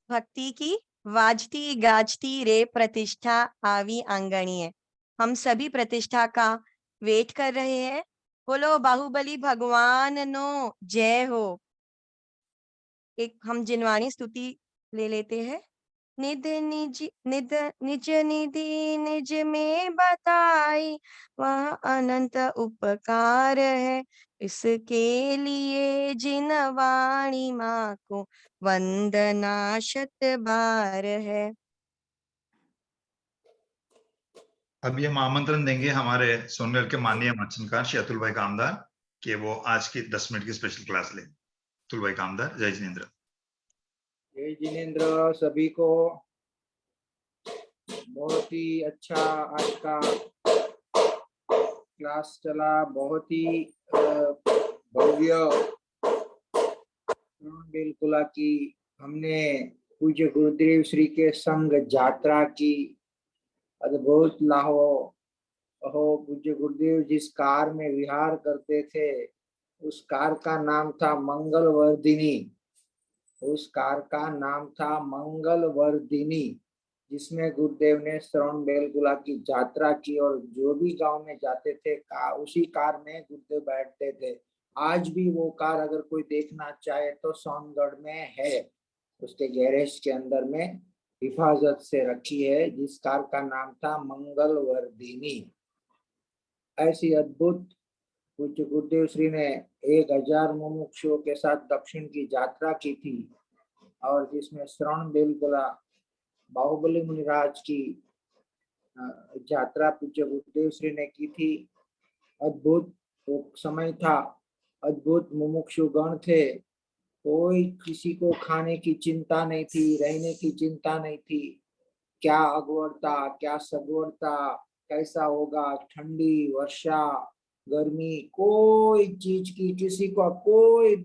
भक्ति की। वाजती गाजती रे प्रतिष्ठा आवी आंगणीये। हम सभी प्रतिष्ठा का वेट कर रहे हैं। बोलो बाहुबली भगवान नो जय हो। एक हम जिनवाणी स्तुति ले लेते हैं। निज निधि निज में बताई, वह अनंत उपकार है। इसके लिए जिनवाणी माँ को वंदना शत बार है। अब ये हम आमंत्रण देंगे हमारे सोनभद्र के माननीय मचनकार श्री अतुल भाई कामदार कि वो आज की 10 मिनट की स्पेशल क्लास ले। अतुल भाई कामदार, जय जिनेंद्र। जय जिनेंद्र सभी को। बहुत ही अच्छा आज का क्लास चला, बहुत ही भव्य बिल्कुल की हमने पूज्य गुरुदेव श्री के संग यात्रा की। अद्भुत लाहो हो पूज्य गुरुदेव जिस कार में विहार करते थे उस कार का नाम था मंगलवर्धिनी। उस कार का नाम था मंगलवर्धिनी, जिसमें गुरुदेव ने श्रवण बेलगुला की यात्रा की और जो भी गांव में जाते थे उसी कार में गुरुदेव बैठते थे। आज भी वो कार अगर कोई देखना चाहे तो सोनगढ़ में है, उसके गैरेज के अंदर में हिफाजत से रखी है, जिस कार का नाम था मंगलवर्धिनी। ऐसी अद्भुत पूज्य गुरुदेव श्री ने 1000 मुमुक्षुओं के साथ दक्षिण की यात्रा की थी और जिसमें श्रवण बेलगुला बाहुबली मुनिराज की यात्रा पूज्य गुरुदेव श्री ने की थी। अद्भुत वो समय था, अद्भुत मुमुक्षु गण थे, कोई किसी को खाने की चिंता नहीं थी, रहने की चिंता नहीं थी। क्या अगवड़ता, क्या सगवड़ता, कैसा होगा, ठंडी वर्षा गर्मी, कोई चीज की किसी को कोई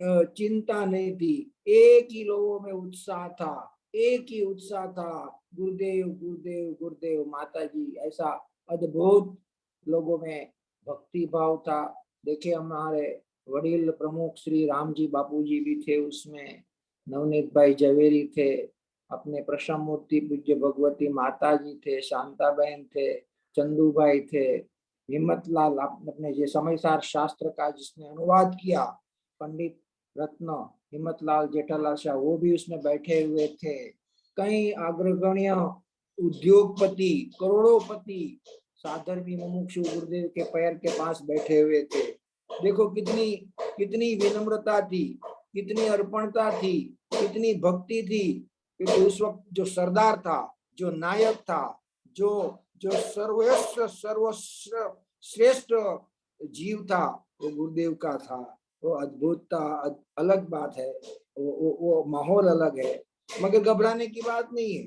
चिंता नहीं थी। एक ही लोगों में उत्साह था, एक ही उत्साह था, गुरुदेव गुरुदेव गुरुदेव माता जी। ऐसा अद्भुत लोगों में भक्ति भाव था। देखिए हमारे वडील प्रमुख श्री राम जी बापू जी भी थे, उसमें नवनीत भाई जवेरी थे, अपने प्रसन्न मूर्ति पूज्य भगवती माता जी थे, शांता बहन थे, चंदू भाई थे, हिम्मतलाल अपने जो समयसार शास्त्र का जिसने अनुवाद किया पंडित रत्न हिम्मतलाल जेठालाल शाह, वो भी उसमें बैठे हुए थे। कई अग्रगण्य उद्योगपति करोड़ोंपति साधर्मी मुमुक्षु गुरुदेव के पैर के पास बैठे हुए थे। देखो कितनी कितनी विनम्रता थी, कितनी अर्पणता थी, कितनी भक्ति थी। क्योंकि उस वक्त जो सरदार था, जो नायक था, जो सर्वश्रेष्ठ जीव था, वो गुरुदेव का था। वो अद्भुत था, अलग बात है, वो माहौल अलग है, मगर घबराने की बात नहीं है।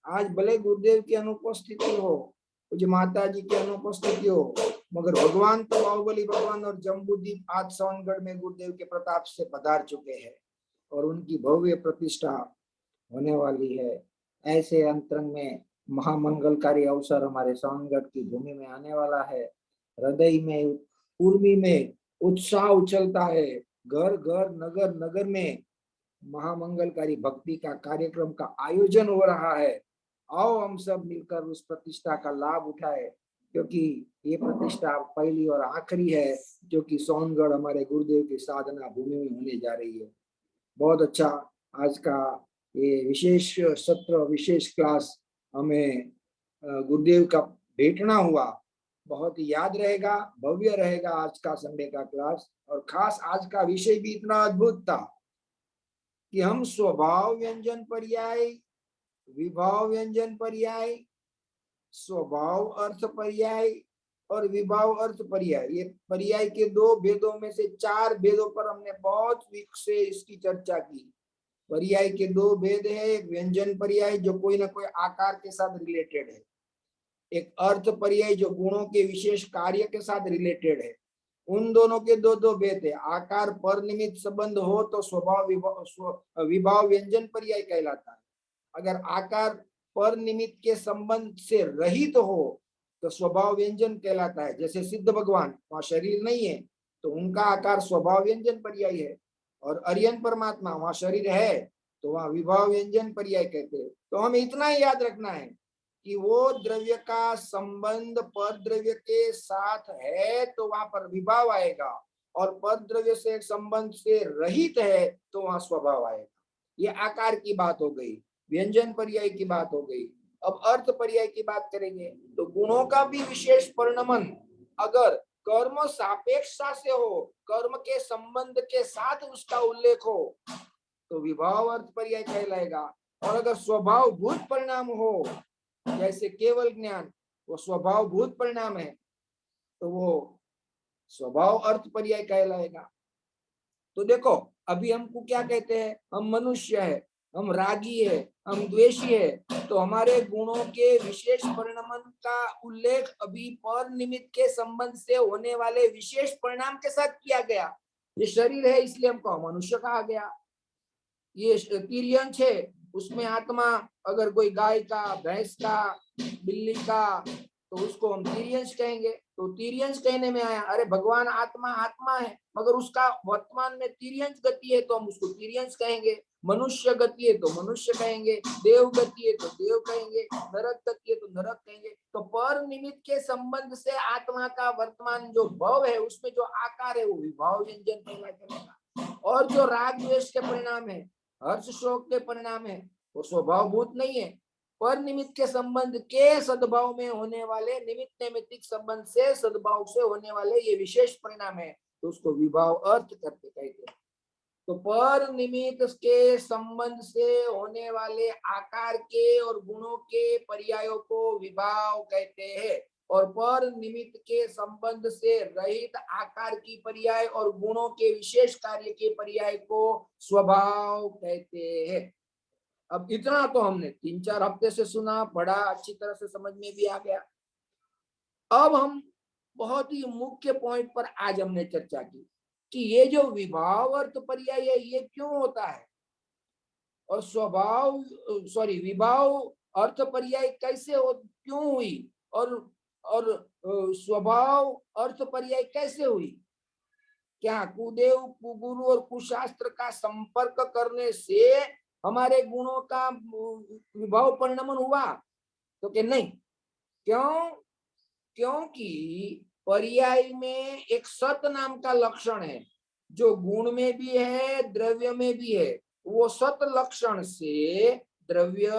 आज भले गुरुदेव की अनुपस्थिति हो, जो माता जी की अनुपस्थिति हो, मगर भगवान तो बाहुबली भगवान और जम्बूदीप आज सोनगढ़ में गुरुदेव के प्रताप से पधार चुके हैं और उनकी भव्य प्रतिष्ठा होने वाली है। ऐसे अंतरंग में महामंगलकारी अवसर हमारे सोनगढ़ की भूमि में आने वाला है। हृदय में पूर्वी में उत्साह उछलता है, घर घर नगर नगर में महामंगलकारी भक्ति का कार्यक्रम का आयोजन हो रहा है। आओ हम सब मिलकर उस प्रतिष्ठा का लाभ उठाए, क्योंकि ये प्रतिष्ठा पहली और आखिरी है जो कि सोनगढ़ हमारे गुरुदेव की साधना भूमि में होने जा रही है। बहुत अच्छा आज का ये विशेष सत्र, विशेष क्लास हमें गुरुदेव का भेंटना हुआ, बहुत याद रहेगा, भव्य रहेगा आज का संडे का क्लास। और खास आज का विषय भी इतना अद्भुत था कि हम स्वभाव व्यंजन पर्याय, विभाव व्यंजन पर्याय, स्वभाव अर्थ पर्याय और विभाव अर्थ पर्याय, ये पर्याय के 2 भेदों में से 4 भेदों पर हमने बहुत विक से इसकी चर्चा की। पर्याय के 2 भेद है, एक व्यंजन पर्याय जो कोई ना कोई आकार के साथ रिलेटेड है, एक अर्थ पर्याय जो गुणों के विशेष कार्य के साथ रिलेटेड है। उन दोनों के 2 भेद है। आकार पर निमित्त संबंध हो तो स्वभाव विभाव व्यंजन पर्याय कहलाता है। अगर आकार पर निमित्त के संबंध से रहित हो तो स्वभाव व्यंजन कहलाता है। जैसे सिद्ध भगवान, वहां शरीर नहीं है तो उनका आकार स्वभाव व्यंजन पर्याय है, और अरियन परमात्मा वहां शरीर है तो वहां विभाव व्यंजन पर्याय कहते हैं। तो हमें इतना ही याद रखना है कि वो द्रव्य का संबंध पर द्रव्य के साथ है तो वहां पर विभाव आएगा, और पर द्रव्य से संबंध से रहित है तो वहां स्वभाव आएगा। ये आकार की बात हो गई, व्यंजन पर्याय की बात हो गई। अब अर्थ पर्याय की बात करेंगे तो गुणों का भी विशेष परिणमन अगर कर्म सापेक्षता से हो, कर्म के संबंध के साथ उसका उल्लेख हो तो विभाव अर्थ पर्याय कहलाएगा। और अगर स्वभाव भूत परिणाम हो, जैसे केवल ज्ञान वो स्वभाव भूत परिणाम है, तो वो स्वभाव अर्थ पर्याय कहलाएगा। तो देखो अभी हमको क्या कहते हैं, हम मनुष्य है, हम रागी है, हम द्वेषी है, तो हमारे गुणों के विशेष परिणमन का उल्लेख अभी पर निमित्त के संबंध से होने वाले विशेष परिणाम के साथ किया गया। ये शरीर है इसलिए हमको मनुष्य कहा गया। ये तिर्यंश है, उसमें आत्मा, अगर कोई गाय का, भैंस का, बिल्ली का, तो उसको हम तिर्यंश कहेंगे। तो तिर्यंश कहने में आया, अरे भगवान आत्मा आत्मा है मगर उसका वर्तमान में तिर्यंश गति है तो हम उसको तिर्यंश कहेंगे। मनुष्य गति है तो मनुष्य कहेंगे, देव गति है तो देव कहेंगे, नरक गति है तो नरक कहेंगे। तो पर निमित्त के संबंध से आत्मा का वर्तमान जो भव है उसमें जो आकार है वो विभाव व्यंजन कहलाएगा। और जो राग द्वेष के परिणाम है, हर्ष शोक के परिणाम है, वो स्वभाव भूत नहीं है, पर निमित्त के संबंध के सद्भाव में होने वाले, निमित्त नैमित्तिक संबंध से सद्भाव से होने वाले ये विशेष परिणाम है, तो उसको विभाव अर्थ करते कहते हैं। तो पर निमित्त के संबंध से होने वाले आकार के और गुणों के पर्यायों को विभाव कहते हैं, और पर निमित्त के संबंध से रहित आकार की पर्याय और गुणों के विशेष कार्य के पर्याय को स्वभाव कहते हैं। अब इतना तो हमने 3-4 हफ्ते से सुना, पढ़ा, अच्छी तरह से समझ में भी आ गया। अब हम बहुत ही मुख्य पॉइंट पर आज हमने चर्चा की कि ये जो विभाव अर्थ पर्याय है ये क्यों होता है, और विभाव अर्थ पर्याय कैसे हो, क्यों हुई, और स्वभाव अर्थ पर्याय कैसे हुई। क्या कुदेव, कुगुरु और कुशास्त्र का संपर्क करने से हमारे गुणों का विभाव परिणमन हुआ? तो कि नहीं। क्यों? क्योंकि पर्याय में एक सत नाम का लक्षण है जो गुण में भी है, द्रव्य में भी है। वो सत लक्षण से द्रव्य,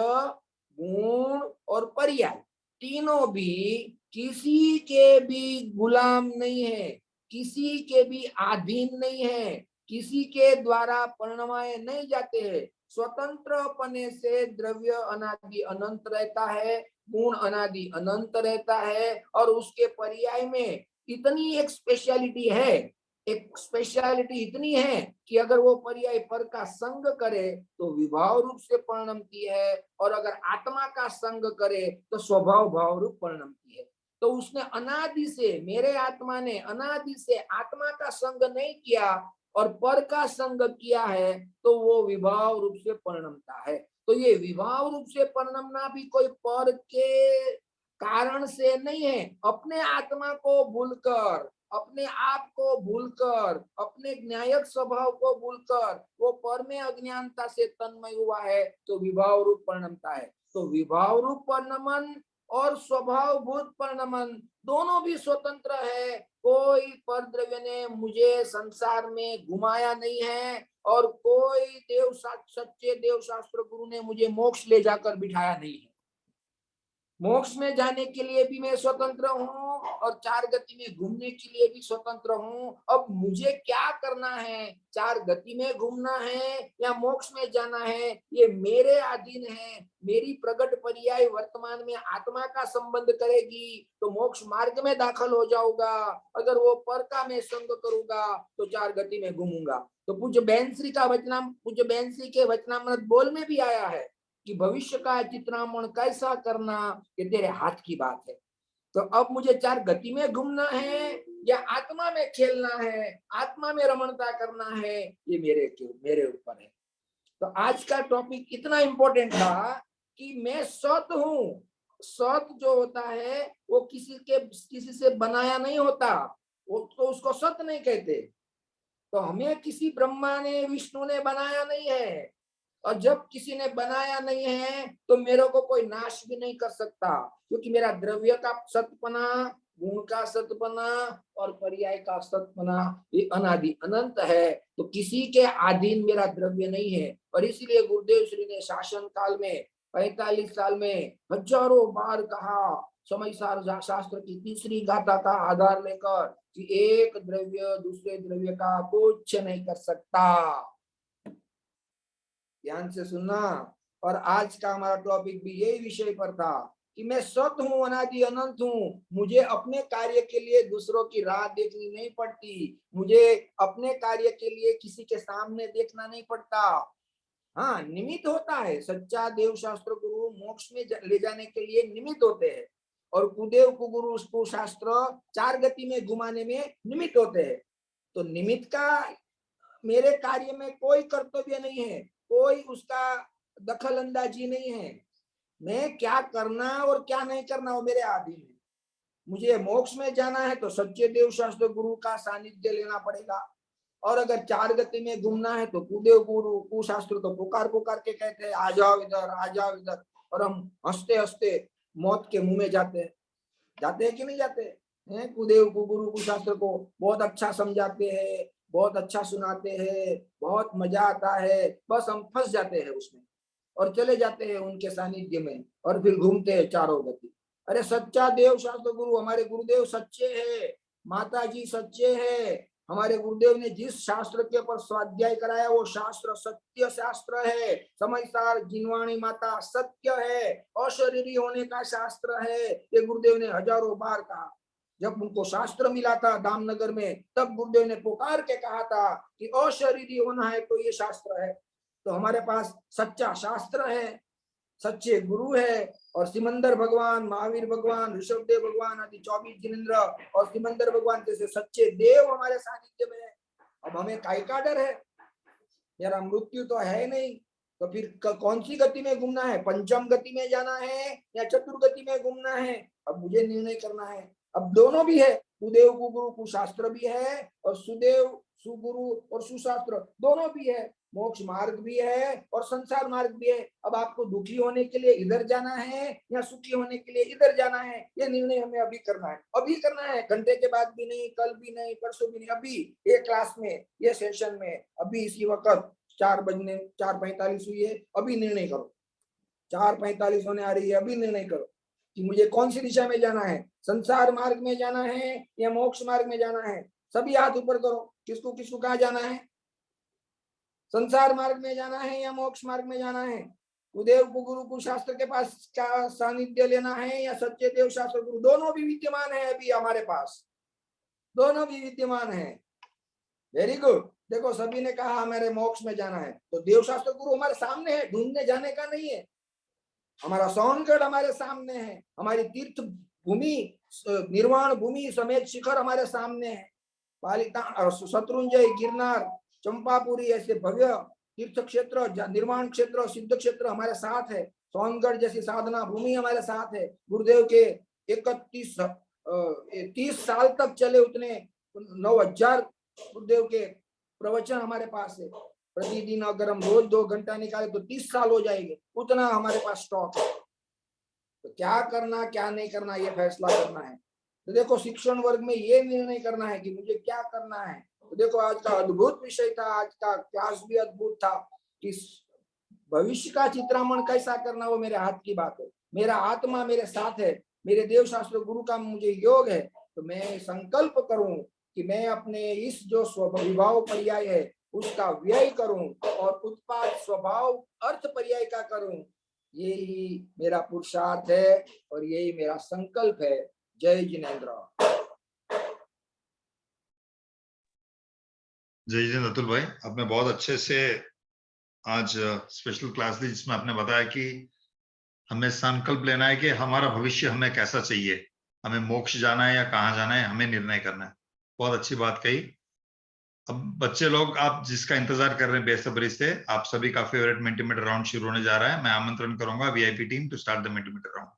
गुण और पर्याय तीनों भी किसी के भी गुलाम नहीं है, किसी के भी अधीन नहीं है, किसी के द्वारा परिणमाए नहीं जाते हैं। स्वतंत्र अपने से द्रव्य अनादि अनंत रहता है, गुण अनादि अनंत रहता है, और उसके पर्याय में इतनी एक स्पेशलिटी है, एक स्पेशलिटी इतनी है कि अगर वो पर्याय पर का संग करे तो विभाव रूप से परिणमती है, और अगर आत्मा का संग करे तो स्वभाव भाव रूप परिणमती है। तो उसने अनादि से, मेरे आत्मा ने अनादि से आत्मा का संग नहीं किया और पर का संग किया है, तो वो विभाव रूप से परिणमता है। तो ये विभाव रूप से परिणमना भी कोई पर के कारण से नहीं है। अपने आत्मा को भूलकर, अपने आप को भूलकर, अपने न्यायक स्वभाव को भूलकर वो पर में अज्ञानता से तन्मय हुआ है, तो विभाव रूप परिणमता है। तो विभाव रूप परिणमन और स्वभाव भूत परिणमन दोनों भी स्वतंत्र है। कोई पर द्रव्य ने मुझे संसार में घुमाया नहीं है, और कोई सच्चे देव शास्त्र गुरु ने मुझे मोक्ष ले जाकर बिठाया नहीं है। मोक्ष में जाने के लिए भी मैं स्वतंत्र हूँ और चार गति में घूमने के लिए भी स्वतंत्र हूँ। अब मुझे क्या करना है, चार गति में घूमना है या मोक्ष में जाना है, ये मेरे अधीन है। मेरी प्रगट पर्याय वर्तमान में आत्मा का संबंध करेगी तो मोक्ष मार्ग में दाखिल हो जाऊंगा, अगर वो पर का मैं संग करूंगा तो चार गति में घूमूंगा। तो पूज्य बैंश्री के वचनामृत बोल में भी आया है कि भविष्य का चित्रामण कैसा करना ये तेरे हाथ की बात है। तो अब मुझे चार गति में घूमना है या आत्मा में खेलना है, आत्मा में रमणता करना है, ये मेरे ऊपर है। तो आज का टॉपिक इतना इंपॉर्टेंट था कि मैं सत हूँ। सत जो होता है वो किसी से बनाया नहीं होता, वो तो उसको सत नहीं कहते। तो हमें किसी ब्रह्मा ने, विष्णु ने बनाया नहीं है, और जब किसी ने बनाया नहीं है तो मेरे को कोई नाश भी नहीं कर सकता, क्योंकि मेरा द्रव्य का सतपना, गुण का सतपना और पर्याय का सतपना ये अनादि अनंत है, तो किसी के अधीन मेरा द्रव्य नहीं है। और इसलिए गुरुदेव श्री ने शासन काल में 45 साल में हजारों बार कहा, समय सार शास्त्र की तीसरी गाथा का आधार लेकर, कि एक द्रव्य दूसरे द्रव्य का कुछ नहीं कर सकता। ध्यान से सुनना। और आज का हमारा टॉपिक भी यही विषय पर था कि मैं सत हूँ, अनादि अनंत हूँ। मुझे अपने कार्य के लिए दूसरों की राह देखनी नहीं पड़ती, मुझे अपने कार्य के लिए किसी के सामने देखना नहीं पड़ता। हाँ, निमित्त होता है। सच्चा देव शास्त्र गुरु मोक्ष में ले जाने के लिए निमित्त होते हैं, और कुदेव कुगुरु उसको शास्त्र 4 गति में घुमाने में निमित्त होते हैं। तो निमित्त का मेरे कार्य में कोई कर्तव्य नहीं है, कोई उसका दखल अंदाजी नहीं है। मैं क्या करना और क्या नहीं करना वो मेरे अधीन है। मुझे मोक्ष में जाना है तो सच्चे देव शास्त्र गुरु का सानिध्य लेना पड़ेगा, और अगर 4 गति में घूमना है तो कुदेव गुरु कुशास्त्र तो पुकार पुकार के कहते हैं आ जाओ इधर, आ जाओ इधर, और हम हंसते हंसते मौत के मुंह में जाते हैं कि नहीं जाते हैं। कुदेव गुरु कुशास्त्र को बहुत अच्छा समझाते हैं, बहुत अच्छा सुनाते हैं, बहुत मजा आता है, बस हम फंस जाते हैं उसमें और चले जाते हैं उनके सानिध्य में, और फिर घूमते हैं चारों गति। अरे सच्चा देव शास्त्र गुरु, हमारे गुरुदेव सच्चे हैं, माता जी सच्चे हैं। हमारे गुरुदेव ने जिस शास्त्र के ऊपर स्वाध्याय कराया वो शास्त्र सत्य शास्त्र है। समयसार जिनवाणी माता सत्य है, अशरीरी होने का शास्त्र है। ये गुरुदेव ने हजारों बार कहा। जब उनको शास्त्र मिला था दामनगर में, तब गुरुदेव ने पुकार के कहा था कि अशरीरी होना है तो ये शास्त्र है। तो हमारे पास सच्चा शास्त्र है, सच्चे गुरु है, और सिमंदर भगवान, महावीर भगवान, ऋषभदेव भगवान आदि 24 जिनेंद्र और सिमंदर भगवान जैसे सच्चे देव हमारे सानिध्य में है। अब हमें काय का डर है? मेरा मृत्यु तो है नहीं, तो फिर कौन सी गति में घूमना है? पंचम गति में जाना है या चतुर्गति में घूमना है? अब मुझे निर्णय करना है। अब दोनों भी है, कुदेव कुगुरु कुशास्त्र भी है, और सुदेव सुगुरु और सुशास्त्र दोनों भी है। मोक्ष मार्ग भी है और संसार मार्ग भी है। अब आपको दुखी होने के लिए इधर जाना है या सुखी होने के लिए इधर जाना है, ये निर्णय हमें अभी करना है। अभी करना है, घंटे के बाद भी नहीं, कल भी नहीं, परसों भी नहीं, अभी ये क्लास में, ये सेशन में, अभी इसी वक्त 4:45 हुई है, अभी निर्णय करो। 4:45 होने आ रही है, अभी निर्णय करो कि मुझे कौन सी दिशा में जाना है, संसार मार्ग में जाना है या मोक्ष मार्ग में जाना है। सभी हाथ ऊपर करो, किसको किसको कहाँ जाना है? संसार मार्ग में जाना है या मोक्ष मार्ग में जाना है? कुदेव गुरु कुशास्त्र के पास का सानिध्य लेना है या सच्चे देव शास्त्र गुरु? दोनों भी विद्यमान है अभी हमारे पास, दोनों भी विद्यमान है। Very good. देखो सभी ने कहा हमारे मोक्ष में जाना है, तो देव शास्त्र गुरु हमारे सामने है, ढूंढने जाने का नहीं है। हमारा सोनगढ़ हमारे सामने है, हमारी तीर्थ भूमि निर्वाण भूमि समेत शिखर हमारे सामने है। पालितान, शत्रुंजय, गिरनार, चंपापुरी ऐसे भव्य तीर्थ क्षेत्र, निर्माण क्षेत्र, सिद्ध क्षेत्र हमारे साथ है। सोनगढ़ जैसी साधना भूमि हमारे साथ है। गुरुदेव के 30 साल तक चले उतने 9000 गुरुदेव के प्रवचन हमारे पास है। प्रतिदिन अगर हम रोज 2 घंटा निकाले तो 30 साल हो जाएंगे, उतना हमारे पास स्टॉक है। तो क्या करना क्या नहीं करना ये फैसला करना है। तो देखो शिक्षण वर्ग में ये निर्णय करना है कि मुझे क्या करना है। तो देखो आज का अद्भुत विषय था, आज का क्लास भी अद्भुत था कि भविष्य का चित्रामण कैसा करना वो मेरे हाथ की बात है। मेरा आत्मा मेरे साथ है, मेरे देव शास्त्र गुरु का मुझे योग है। तो मैं संकल्प करूं कि मैं अपने इस जो स्वभाव पर्याय है उसका व्यय करूं और उत्पाद स्वभाव अर्थ पर्याय का करूं। यही मेरा पुरुषार्थ है और यही मेरा संकल्प है। जय जिनेंद्र। जय जिनेंद्र अतुल भाई, आपने बहुत अच्छे से आज स्पेशल क्लास दी, जिसमें आपने बताया कि हमें संकल्प लेना है कि हमारा भविष्य हमें कैसा चाहिए, हमें मोक्ष जाना है या कहाँ जाना है, हमें निर्णय करना है। बहुत अच्छी बात कही। अब बच्चे लोग, आप जिसका इंतजार कर रहे हैं बेसब्री से, आप सभी का फेवरेट मेंटीमीटर राउंड शुरू होने जा रहा है। मैं आमंत्रण करूंगा VIP team to start the Mentimeter round.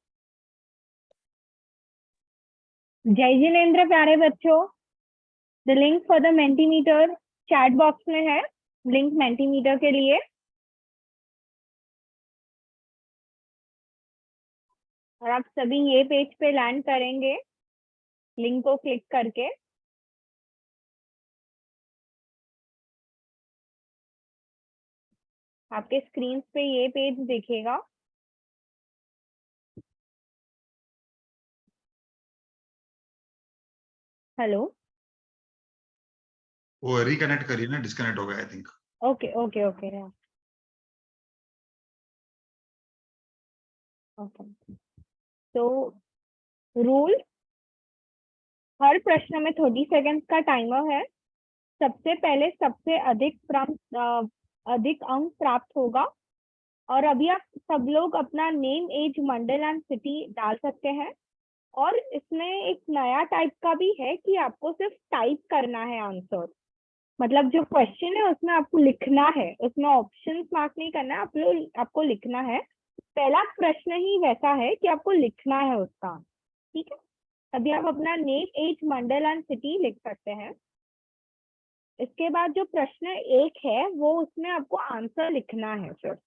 जय जिनेंद्र प्यारे बच्चों, the link for the Mentimeter chat box में है। लिंक मेंटीमीटर के लिए और आप सभी ये पेज पे लैंड करेंगे। लिंक को क्लिक करके। आपके स्क्रीन पे ये पेज दिखेगा। हेलो, वो रिकनेक्ट करिए ना, डिस्कनेक्ट हो गया I think. Okay okay okay okay. तो रूल, हर प्रश्न में 30 सेकंड का टाइमर है। सबसे पहले सबसे अधिक अंक प्राप्त होगा। और अभी आप सब लोग अपना name, age, mandal and city डाल सकते हैं। और इसमें एक नया टाइप का भी है कि आपको सिर्फ टाइप करना है आंसर, मतलब जो क्वेश्चन है उसमें आपको लिखना है, उसमें ऑप्शंस मार्क नहीं करना है, आपको लिखना है। पहला प्रश्न ही वैसा है कि आपको लिखना है उसका, ठीक है। अभी आप अपना name, age, mandal and city लिख सकते हैं। इसके बाद जो प्रश्न एक है वो उसमें आपको आंसर लिखना है। फिर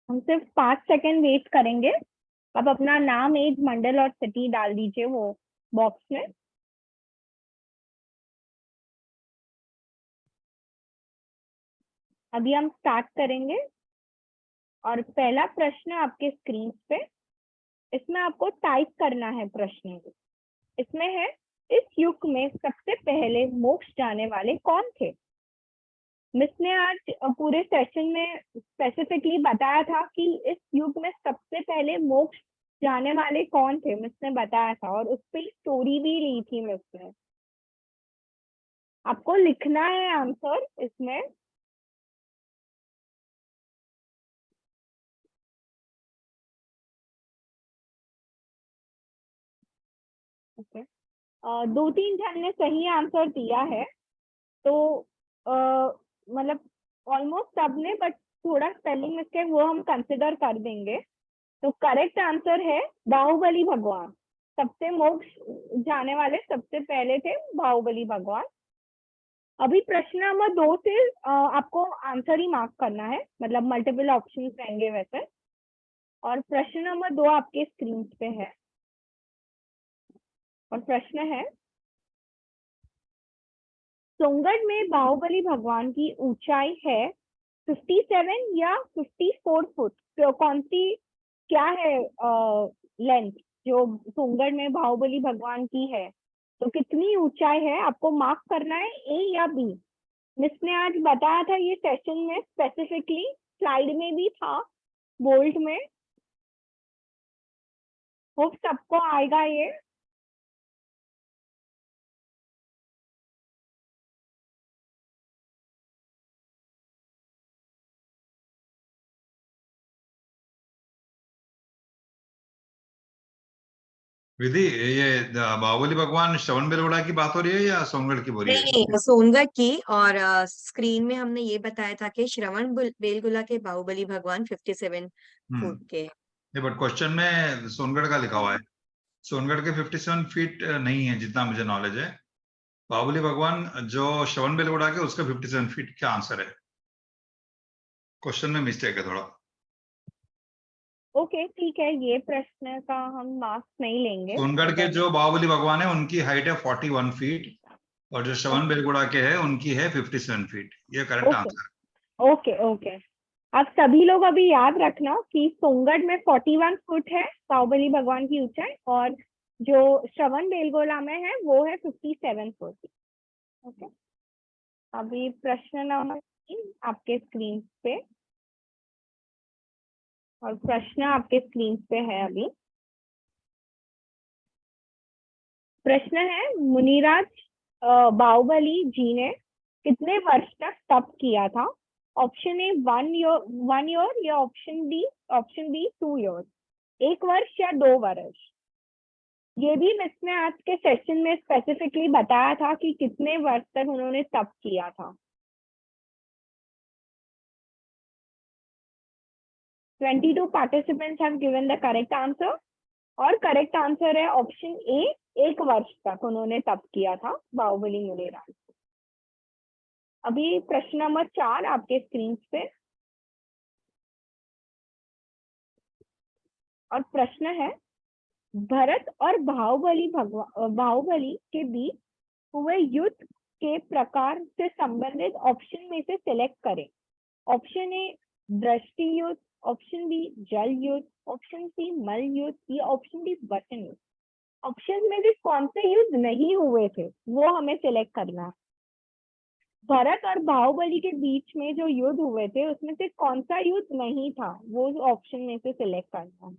हम सिर्फ 5 सेकंड वेट करेंगे। आप अपना नाम, एज, मंडल और सिटी डाल दीजिए वो बॉक्स में। अभी हम स्टार्ट करेंगे और पहला प्रश्न आपके स्क्रीन पे, इसमें आपको टाइप करना है प्रश्न। इसमें है, इस युग में सबसे पहले मोक्ष जाने वाले कौन थे? मिस ने आज पूरे सेशन में स्पेसिफिकली बताया था कि इस युग में सबसे पहले मोक्ष जाने वाले कौन थे, मिस ने बताया था, और उस पर स्टोरी भी ली थी मिस ने। आपको लिखना है आंसर इसमें। ओके, 2-3 जन ने सही आंसर दिया है, तो मतलब ऑलमोस्ट सबने, बट थोड़ा स्पेलिंग मिस्टेक वो हम कंसिडर कर देंगे। तो करेक्ट आंसर है बाहुबली भगवान। सबसे मोक्ष जाने वाले सबसे पहले थे बाहुबली भगवान। अभी प्रश्न नंबर 2 से आपको आंसर ही मार्क करना है, मतलब मल्टीपल ऑप्शंस रहेंगे वैसे। और प्रश्न नंबर 2 आपके स्क्रीन पे है और प्रश्न है, सोनगढ़ में बाहुबली भगवान की ऊंचाई है 57 या 54 फुट? तो कौन सी, क्या है लेंथ जो सोनगढ़ में बाहुबली भगवान की है? तो कितनी ऊंचाई है, आपको मार्क करना है, ए या बी? मिस ने आज बताया था ये सेशन में स्पेसिफिकली, स्लाइड में भी था, बोल्ड में। होप सबको आएगा ये। विधि, ये बाहुबली भगवान श्रवण बेलगोड़ा की बात हो रही है या सोनगढ़ की हो रही है? नहीं, सोनगढ़ की। और स्क्रीन में हमने ये बताया था कि श्रवण बेलगोला के बाहुबली भगवान 57 फुट के। बट क्वेश्चन में सोनगढ़ का लिखा हुआ है। सोनगढ़ के 57 फीट नहीं है जितना मुझे नॉलेज है। बाहुबली भगवान जो श्रवण बेलगोड़ा के, उसका 57 फीट क्या आंसर है। क्वेश्चन में मिस्टेक है थोड़ा। ओके ठीक है, ये प्रश्न का हम मार्क्स नहीं लेंगे। सोनगढ़ के जो बाहुबली भगवान है उनकी हाइट है 41 फीट, और जो श्रवण बेलगोड़ा के है उनकी है 57 फीट। ये करेक्ट आंसर है। ओके ओके, आप सभी लोग अभी याद रखना कि सोनगढ़ में 41 फुट है बाहुबली भगवान की ऊंचाई, और जो श्रवण बेलगोला में है वो है 57 फुट। ओके, अभी प्रश्न नंबर 3 आपके स्क्रीन पे, और प्रश्न आपके स्क्रीन पे है अभी। प्रश्न है, मुनिराज बाहुबली जी ने कितने वर्ष तक तप किया था? ऑप्शन ए 1 ईयर या ऑप्शन बी 2 ईयर, 1 वर्ष या 2 वर्ष। ये भी मिस ने आज के सेशन में स्पेसिफिकली बताया था कि कितने वर्ष तक उन्होंने तप किया था। 22 participants have given the correct answer, और करेक्ट आंसर है ऑप्शन ए, 1 वर्ष तक उन्होंने तप किया था बाहुबली मुनिराज। अभी प्रश्न नंबर 4 आपके स्क्रीन पे। और प्रश्न है, भरत और बाहुबली के बीच हुए युद्ध के प्रकार से संबंधित ऑप्शन में से सिलेक्ट करें। ऑप्शन ए दृष्टि युद्ध, ऑप्शन बी जल युद्ध, ऑप्शन सी मल युद्ध या ऑप्शन डी वचन युद्ध। ऑप्शन में से कौन से युद्ध नहीं हुए थे वो हमें सिलेक्ट करना है। भरत और बाहुबली के बीच में जो युद्ध हुए थे उसमें से कौन सा युद्ध नहीं था वो ऑप्शन में से सिलेक्ट करना है।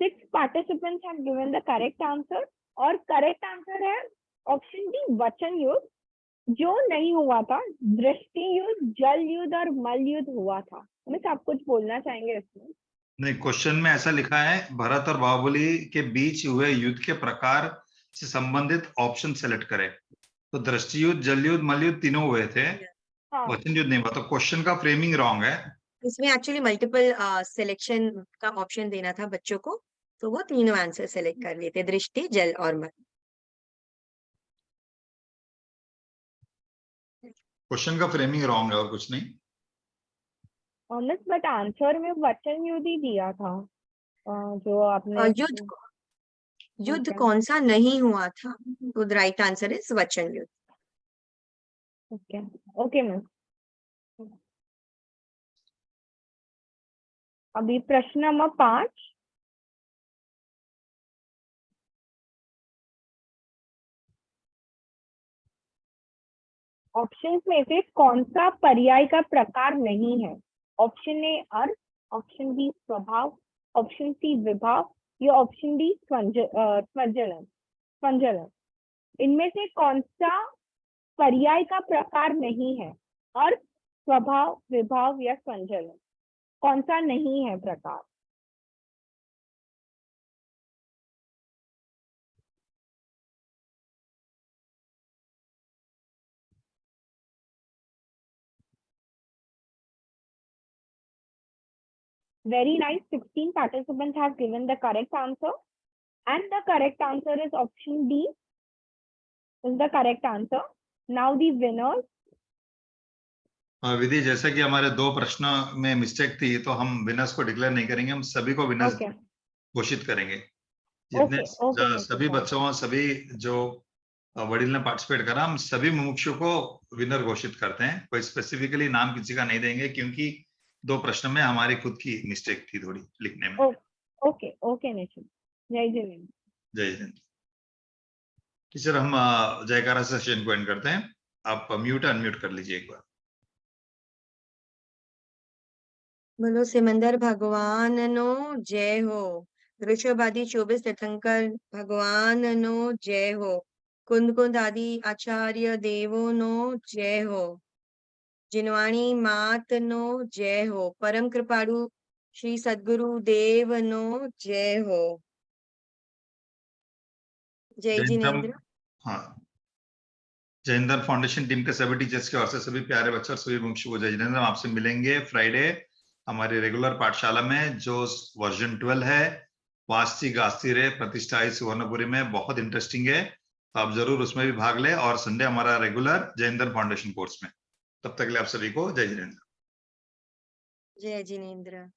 Six participants have given the correct answer और करेक्ट आंसर है ऑप्शन डी वचन युद्ध। जो नहीं हुआ था दृष्टि युद्ध, जल युद्ध और मल युद्ध हुआ था। मिस आप कुछ बोलना चाहेंगे इसमें? नहीं, क्वेश्चन में ऐसा लिखा है भरत और बाहुबली के बीच हुए युद्ध के प्रकार से संबंधित ऑप्शन सेलेक्ट करें। तो दृष्टि युद्ध, जल युद्ध, मल युद्ध तीनों हुए थे, हाँ, वचन युद्ध नहीं हुआ। तो क्वेश्चन का फ्रेमिंग रॉन्ग है। इसमें एक्चुअली मल्टीपल सिलेक्शन का ऑप्शन देना था बच्चों को, तो वो तीनों आंसर सेलेक्ट कर लेते, दृष्टि, जल और मल। क्वेश्चन का फ्रेमिंग रॉन्ग है और कुछ नहीं। मिस बट आंसर में वचन युद्ध ही दिया था जो आपने। युद्ध Okay. कौन सा नहीं हुआ था, तो द राइट आंसर इज वचन युद्ध। Okay okay miss. अभी प्रश्न नंबर 5। ऑप्शन में से कौन सा पर्याय का प्रकार नहीं है? ऑप्शन ए अर्थ, ऑप्शन बी स्वभाव, ऑप्शन सी विभाव या ऑप्शन डी स्वंजलन। इनमें से कौन सा पर्याय का प्रकार नहीं है? अर्थ, स्वभाव, विभाव या स्वंजलन, कौन सा नहीं है प्रकार? Very nice. 16 participants have given the correct answer, and the correct answer is option D. Is the correct answer. Now the winners. विधि, जैसे कि हमारे 2 प्रश्न में मिस्टेक थी, तो हम विनर्स को डिक्लेयर नहीं करेंगे, हम सभी को विनर्स Okay. घोषित करेंगे। जितने Okay. सभी बच्चों, सभी जो वडील ने पार्टिसिपेट करा, हम सभी मुमुक्षु को विनर घोषित करते हैं। कोई स्पेसिफिकली नाम किसी का नहीं देंगे, क्योंकि 2 प्रश्न में हमारी खुद की मिस्टेक थी थोड़ी लिखने में। Okay, निश्चित। जय जिनेंद्र। जय जिनेंद्र। टीचर, हम जयकारा से सेशन को एंड करते हैं। आप म्यूट अनम्यूट कर लीजिए एक बार। बोलो सिमंदर भगवान नो जय हो। ऋषभ 24 तीर्थंकर भगवान नो जय हो। कुंद कुंद आदि आचार्य देवो नो जय हो। जिनवाणी मात नो जय हो। परम कृपालु श्री सद्गुरु देव नो जय हो। जय जिनेंद्र। हाँ, जयेंद्र फाउंडेशन टीम के सभी टीचर्स की ओर से सभी प्यारे बच्चों और सभी मुमुक्षु को जय जिनेंद्र। हम आपसे मिलेंगे फ्राइडे हमारी रेगुलर पाठशाला में, जो वर्जन 12 है, वास्ती गास्ती रे प्रतिष्ठा सुवर्णपुरी में। बहुत इंटरेस्टिंग है, तो आप जरूर उसमें भी भाग लें। और संडे हमारा रेगुलर जयेंद्र फाउंडेशन कोर्स में। तब तक के लिए आप सभी को जय जिनेंद्र। जय जिनेंद्र।